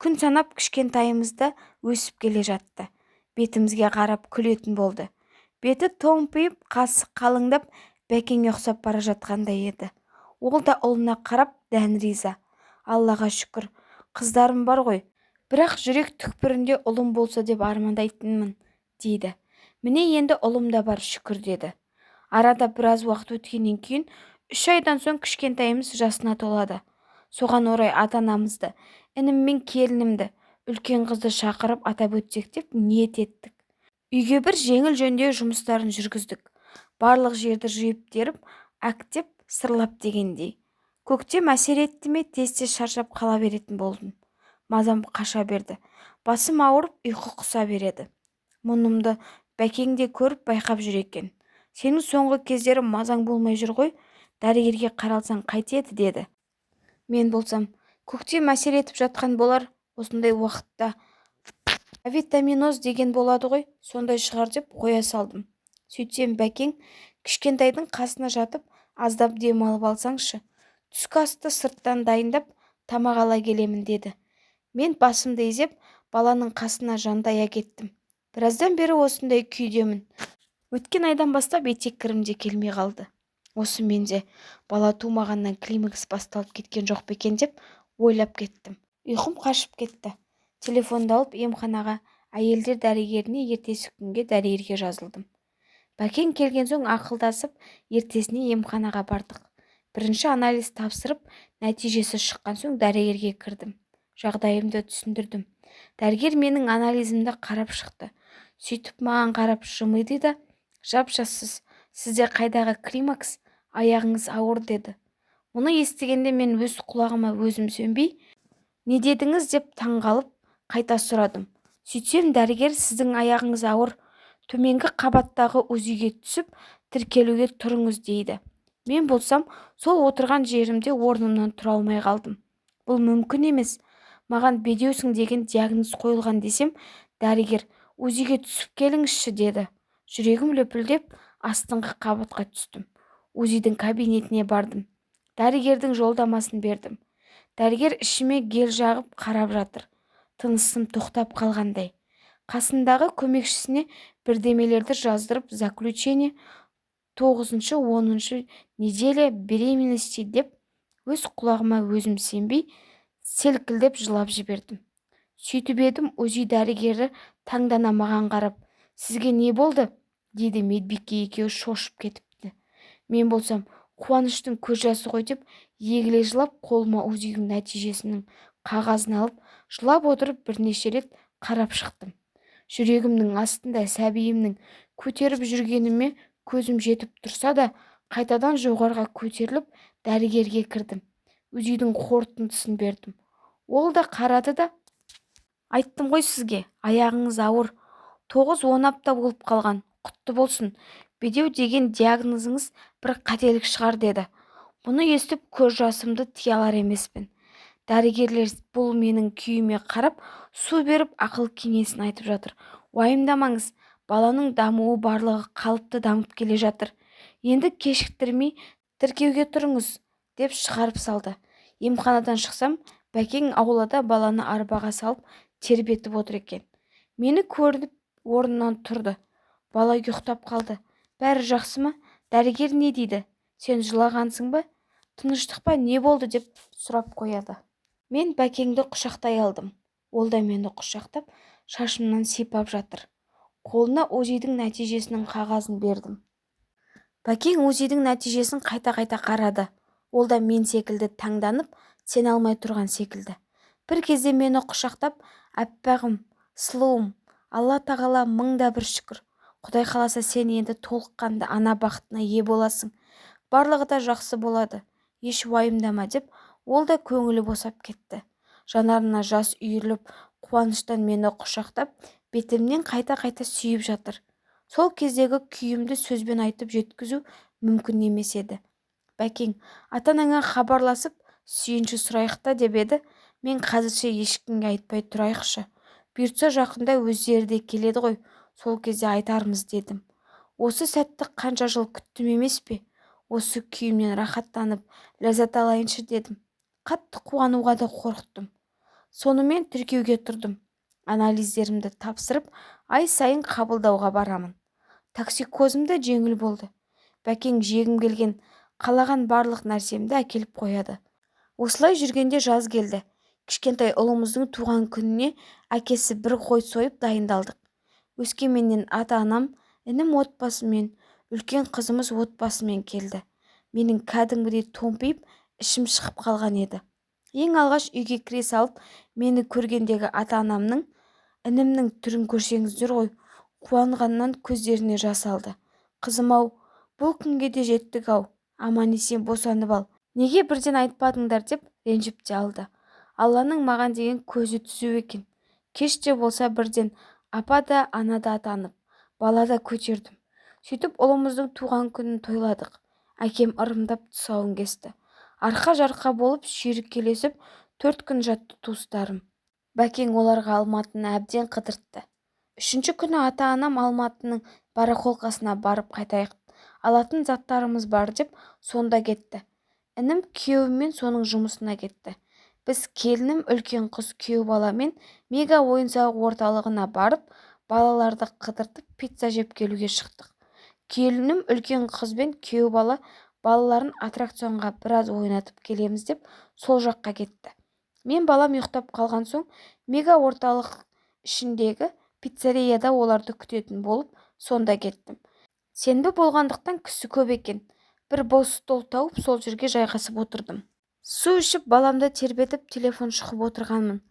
Күн санап кішкентайымызда өсіп келе жатты. Бетімізге қарап күлетін болды. Беті томпиып, қасы қалыңдап, Бәкеңе ұқсап бара жатқандай еді. Ол да ұлына қарап дән риза. Аллаға шүкір, қыздарым бар ғой, бірақ жүрек түкпірінде ұлым болса деп армандайтынмын, дейді. Міне енді ұлым да бар, шүкір, деді. Арада біраз уақыт өткеннен кейін 3 айдан соң кішкентайымыз жасына толады. Соған орай ата-анамызды, інім мен келінімді, үлкен қызды шақырып атап өтсек деп ниет еттік. Үйге бір жеңіл жөндеу жұмыстарын жүргіздік. Барлық жерді жиып-теріп, әктеп, сырлап дегендей. Көктем әсер етті ме, тез-тез шаршап қала беретін болдым. Мазам қаша берді. Басым ауырып, ұйқы құса береді. Мұнымды Бәкең де көріп байқап жүр екен. Сенің соңғы кездері мазаң болмай жүр ғой, дәрігерге қаралсаң қайтеді, деді. Мен болсам, көктем әсер етіп жатқан болар, осындай уақытта авитаминоз деген болады ғой, сондай шығар деп қоя салдым. Сөйтсем Бәкең кішкентайдың қасына жатып, аздап дем алып алсаңшы, түскі асты сырттан дайындап, тамақ ала келемін, деді. Мен басымды изеп, баланың қасына жантая кеттім. Біраздан бері осындай күйдемін. Өткен айдан бастап етек кірімде келмей қалды. Осы менде бала тумағаннан климакс басталып кеткен жоқ па екен деп ойлап кеттім. Ұйқым қашып кетті. Телефонды алып емханаға, әйелдер дәрігеріне, ертесі күнге дәрігерге жазылдым. Бәкең келген соң ақылдасып, ертесіне емханаға бардық. Бірінші анализ тапсырып, нәтижесі шыққан соң дәрігерге кірдім. Жағдайымды түсіндірдім. Дәрігер менің анализімді қарап шықты. Сөйтіп маған қарап жымиды да, жап-жассыз, сізде қайдағы климакс, аяғыңыз ауыр, деді. Мұны естігенде мен өз құлағыма өзім сөнбей, не дедіңіз деп таңғалып, қайта сұрадым. Сөйтсем дәрігер, сіздің аяғыңыз ауыр, төменгі қабаттағы УЗИге түсіп, тіркелуге тұрыңыз, дейді. Мен болсам, сол отырған жерімде орнымнан тұра алмай қалдым. Бұл мүмкін емес. Маған бедеусің деген диагноз қойылған десем, дәрігер, УЗИге түсіп келіңізші, деді. Жүрегім лүпілдеп, астыңғы қабатқа түстім. УЗИдің кабинетіне бардым. Дәрігердің жолдамасын бердім. Дәрігер ішіме гел жағып қарап жатыр. Тынысым тоқтап қалғандай. Қасындағы көмекшісіне бірдемелерді жаздырып, заключение 9-10 неделя беременности деп, өз құлағыма өзім сенбей, селкілдеп жылап жібердім. Сөйтіп едім, УЗИ дәрігері таңдана маған қарап, сізге не болды, дейді. Медбике екеуі шошып кетіпті. Мен болсам, қуаныштың көз жасы ғой деп, егіле жылап, қолыма УЗИдің нәтижесінің қағазын алып, жылап отырып бірнеше рет қарап шықтым. Жүрегімнің астында сәбиімнің көтеріп жүргеніме көзім жетіп тұрса да, қайтадан жоғарға көтеріліп, дәрігерге кірдім. УЗИдің қорытындысын бердім. Ол да қарады да, айттым ғой сізге, аяғыңыз ауыр, 9-10 апта болып қалған, құтты болсын, бедеу деген диагнозыңыз бір қателік шығар, деді. Бұны естіп көз жасымды тия алар емеспін. Дәрігерлер бұл менің күйіме қарап, су беріп ақыл кеңесін айтып жатыр. Уайымдамаңыз, баланың дамуы барлығы қалыпты дамып келе жатыр. Енді кешіктірмей тіркеуге тұрыңыз, деп шығарып салды. Емханадан шықсам, Бәкең аулада баланы арбаға салып тербетіп отыр екен. Мені көріп орнынан тұрды. Бала ұйықтап қалды. Бәрі жақсы ма? Дәрігер не дейді? Сен жылағансың ба? Тыныштық па, не болды, деп сұрап қояды. Мен Бәкеңді құшақтай алдым. Ол да мені құшақтап, шашымнан сипап жатыр. Қолына УЗИдің нәтижесінің қағазын бердім. Бәкең УЗИдің нәтижесін қайта-қайта қарады. Ол да мен секілді таңданып, сен алмай тұрған секілді. Бір кезде мені құшақтап, әппағым, сұлуым, Алла тағала мыңда бір шүкір. Құдай қаласа сен енді толыққанды ана бақытына ие боласың. Барлығы да жақсы болады. Еш уайымдама, деп, ол да көңілі босап кетті. Жанарына жас үйіріліп, қуаныштан мені құшақтап бетімнен қайта-қайта сүйіп жатыр. Сол кездегі күйімді сөзбен айтып жеткізу мүмкін емес еді. Бәкең, ата-анаңа хабарласып сүйінші сұрайық та деп еді. Мен қазірше ешкімге айтпай тұрайықшы. Бұйыртса жақында өздері де келеді ғой, сол кезде айтармыз дедім. Осы сәтті қанша жыл күттім емес пе? Осы күйімнен рахаттанып, ләззат алайыншы дедім. Қатты қуануға да қорықтым. Сонымен тіркеуге тұрдым. Анализдерімді тапсырып, ай сайын қабылдауға барамын. Токсикозым да жеңіл болды. Бәкең жегім келген, қалаған барлық нәрсемді әкеліп қояды. Осылай жүргенде жаз келді. Кішкентай ұлымыздың туған күніне әкесі бір қой сойып дайындалдық. Өскеменнен ата-анам, інім отбасымен, үлкен қызымыз отбасымен келді. Менің кәдімгідей томпиып, ішім шығып қалған еді. Ең алғаш үйге кіре салып, мені көргендегі ата-анамның, інімнің түрін көрсеңіздер ғой, қуанғаннан көздеріне жас алды. Қызым-ау, бұл күнге де жеттік-ау, аман-есен босанып ал. Неге бірден айтпадыңдар деп ренжіп те алды. Алланың маған деген көзі түзу екен. Кеш те болса бірден апа да ана да атанып, бала да көтердім. Сөйтіп ұлымыздың туған күнін тойладық. Әкем ырымдап тұсауын кесті. Арқа-жарқа болып шүйіркелесіп 4 күн жатты туыстарым. Бәкең оларға Алматыны әбден қыдыртты. 3-ші күні ата-анам Алматының барахолкасына барып қайтайық. Алатын заттарымыз бар деп сонда кетті. Інім күйеуімен соның жұмысына кетті. Біз келінім үлкен қыз күйеу баламен мега ойын-сауық орталығына барып, балаларды қыдыртып пицца жеп келуге шықтық. Келінім үлкен қызбен күйеу бала балаларын аттракционға біраз ойнатып келеміз деп сол жаққа кетті. Мен балам ұйықтап қалған соң мега орталық ішіндегі пиццерияда оларды күтетін болып, сонда кеттім. Сенбі болғандықтан кісі көп екен. Бір бос стол тауып сол жерге жайғасып отырдым. Су ішіп баламды тербетіп телефон шұқып отырғанмын.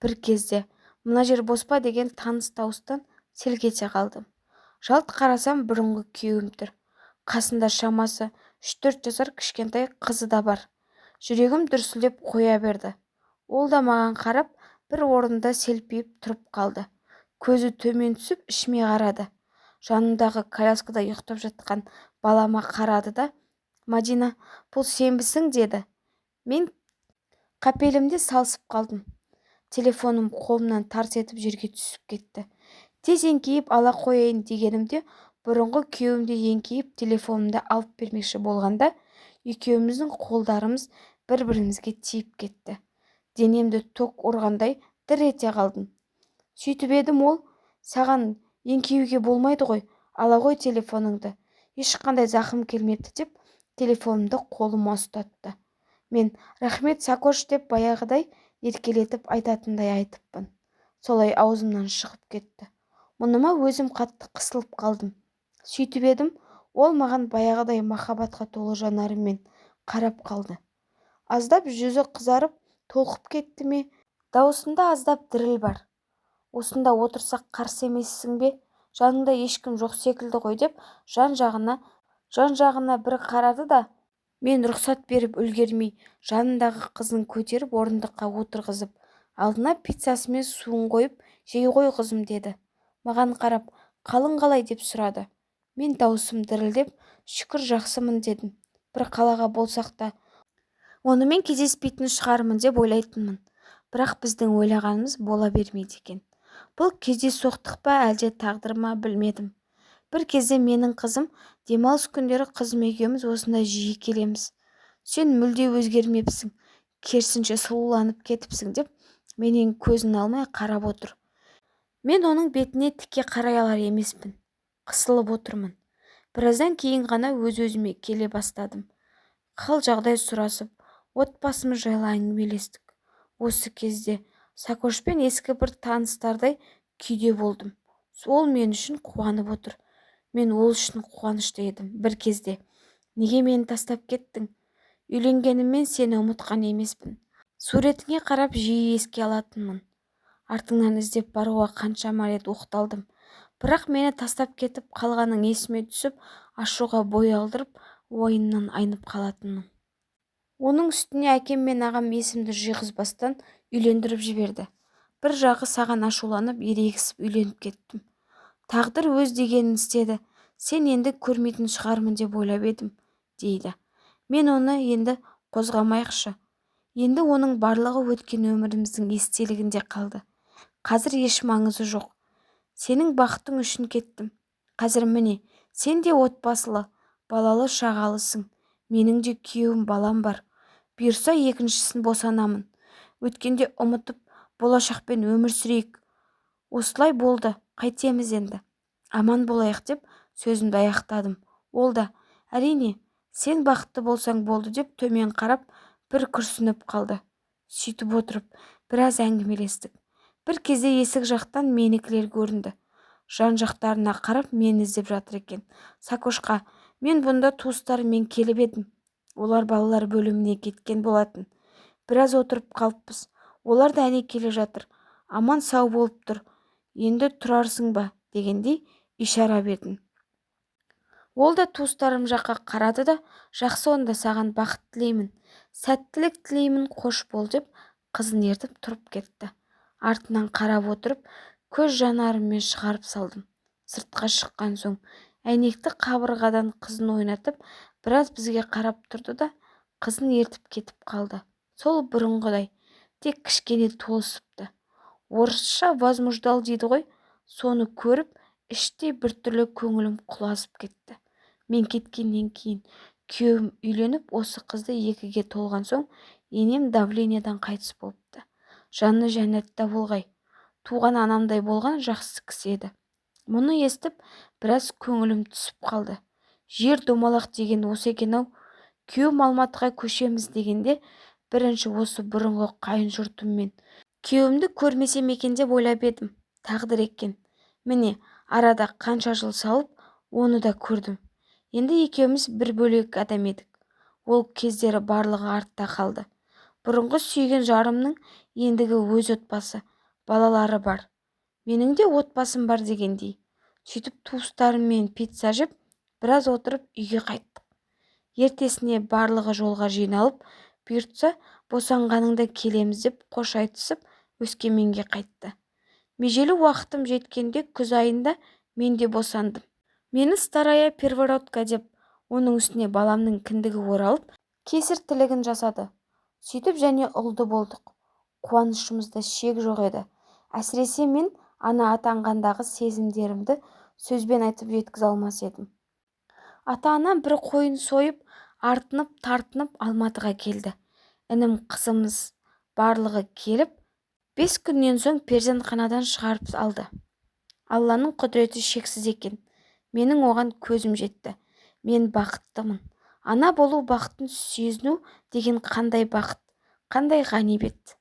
Бір кезде мына жер бос па деген таныс дауыстан селк ете қалдым. Жалт қарасам бұрынғы күйеуім тұр. Қасында шамасы 3-4 жасар кішкентай қызы да бар. Жүрегім дүрсілдеп қоя берді. Ол да маған қарап бір орында селпиіп тұрып қалды. Көзі төмен түсіп ішіме қарады. Жанымдағы коляскада ұйықтап жатқан балама қарады да, «Мадина, бұл сенбісің?» деді. Мен қапелімде салсып қалдым. Телефоным қолымнан тарс етіп жерге түсіп кетті. Тез еңкейіп ала қояйын дегенімде, бұрынғы күйеуім де еңкейіп телефонымды алып бермекші болғанда, екеуміздің қолдарымыз бір-бірімізге тиіп кетті. Денемді ток ұрғандай дір ете қалдым. Сөйтіп едім, ол, «Саған еңкеуге болмайды ғой, ала ғой телефоныңды, ешқандай зақым келмепті» деп телефонымды қолыма ұстатты. Мен «Рахмет, Сакош» деп баяғыдай еркелетіп айтатындай айтыппын. Солай аузымнан шығып кетті. Мұныма өзім қатты қысылып қалдым. Сөйтіп едім, ол маған баяғыдай махаббатқа толы жанарымен қарап қалды. Аздап жүзі қызарып, толқып кетті ме? Даусында аздап діріл бар. «Осында отырсақ қарсы емессің бе? Жаныңда ешкім жоқ секілді ғой» деп жан-жағына бір қарады да, мен рұқсат беріп үлгермей, жанындағы қызын көтеріп орындыққа отырғызып, алдына пиццасы мен суын қойып, «Жей ғой қызым» деді. Маған қарап, «Қалың қалай?» деп сұрады. Мен даусым дірілдеп, «Шүкір жақсымын» дедім. Бір қалаға болсақ та, онымен кездеспейтін шығармын деп ойлайтынмын. Бірақ біздің ойлағанымыз бола бермейді екен. Бұл кездейсоқтық па, әлде тағдыр ма, білмедім. Бір кезде менің қызым, демалыс күндері қызым екеуміз осында жиі келеміз. «Сен мүлде өзгермепсің, керісінше сұлуланып кетіпсің» деп менен көзін алмай қарап отыр. Мен оның бетіне тіке қарай алар емеспін. Қысылып отырмын. Біраздан кейін ғана өз-өзіме келе бастадым. Хал-жағдай сұрасып, отбасымыз жайлы әңгімелестік. Осы кезде Сакошпен ескі бір таныстардай күйде болдым. Ол мен үшін қуанып отыр. Мен ол үшін қуанышты едім. Бір кезде, «Неге мені тастап кеттің? Үйленгеніммен сені ұмытқан емеспін. Суретіңе қарап жиі еске алатынмын. Артыңнан іздеп баруға қаншама рет оқталдым. Бірақ мені тастап кетіп қалғаның есіме түсіп, ашуға бой алдырып, ойыннан айнып қалатынмын». Оның үстіне әкем мен ағам есімді жиғызбастан үйлендіріп жіберді. бір жағы саған ашуланып ерегісіп үйленіп кеттім. Тағдыр өз дегенін істеді. Сен енді көрмейтін шығармын деп ойлап едім, дейді. Мен оны енді қозғамайықшы. Енді оның барлығы өткен өміріміздің естелігінде қалды. Қазір еш маңызы жоқ. Сенің бақытың үшін кеттім. Қазір міне, сен де отбасылы, балалы шағалысың. Менің де күйеуім, балам бар. Бұйырса екіншісін босанамын. Өткенде ұмытып, болашақпен өмір сүрейік. Осылай болды, қайтеміз енді. Аман болайық деп сөзімді аяқтадым. Ол да, әрине, сен бақытты болсаң болды деп төмен қарап бір күрсініп қалды. Сөйтіп отырып, біраз әңгімелестік. Бір кезде есік жақтан менікілер көрінді. Жан-жақтарына қарап мені іздеп жатыр екен. Сакошқа, мен бұнда туыстарыммен келіп едім. Олар балалар бөліміне кеткен болатын. Біраз отырып қалыппыз. Олар да әне келе жатыр. Аман сау болып тұр. Енді тұрарсың ба, дегендей ишара бердім. Ол да туыстарым жаққа қарады да, жақсы, онда саған бақыт тілеймін, сәттілік тілеймін, қош бол деп қызын ертіп тұрып кетті. Артынан қарап отырып, көз жанарыммен шығарып салдым. Сыртқа шыққан соң әйнекті қабырғадан қызын ойнатып, біраз бізге қарап тұрды да қызын ертіп кетіп қалды. Сол бұрынғыдай, тек кішкене толысыпты. Орысша возмуждал дейді ғой, соны көріп іштей біртүрлі көңілім құлазып кетті. Мен кеткеннен кейін күйеуім үйленіп, осы қызды 2-ге толған соң енем давлениядан қайтыс болыпты. Жаны жәннатта болғай. Туған анамдай болған жақсы кісі еді. Мұны естіп, біраз көңілім түсіп қалды. Жер домалақ деген осы екен-ау. Күйеуім Алматыға көшеміз дегенде, бірінші осы бұрынғы қайын жұртыммен күйеуімді көрмесем екен деп ойлап едім. Тағдыр екен. Міне, арада қанша жыл салып, оны да көрдім. Енді екеуміз бір бөлек адам едік. Ол кездері барлығы артта қалды. Бұрынғы сүйген жарымның ендігі өз отбасы, балалары бар. Менің де отбасым бар дегендей. Сөйтіп туыстарыммен пицца жеп, біраз отырып үйге қайттық. Ертесіне барлығы жолға жиналып, бұйыртса босанғаныңда келеміз деп қош айтысып, Өскеменге қайтты. Межелі уақытым жеткенде күз айында мен де босандым. Мені старая первородка деп, оның үстіне баламның кіндігі оралып, кесір тілігін жасады. Сөйтіп және ұлды болдық. Қуанышымызда шек жоқ еді. Әсіресе мен ана атанғандағы сезімдерімді сөзбен айтып жеткізе алмас едім. Ата-анам бір қойын сойып, артынып-тартынып Алматыға келді. Інім, қызымыз барлығы келіп, 5 күннен соң перзентханадан шығарып алды. Алланың құдіреті шексіз екен. Менің оған көзім жетті. Мен бақыттымын. Ана болу бақытын сезіну деген қандай бақыт, қандай ғанибет.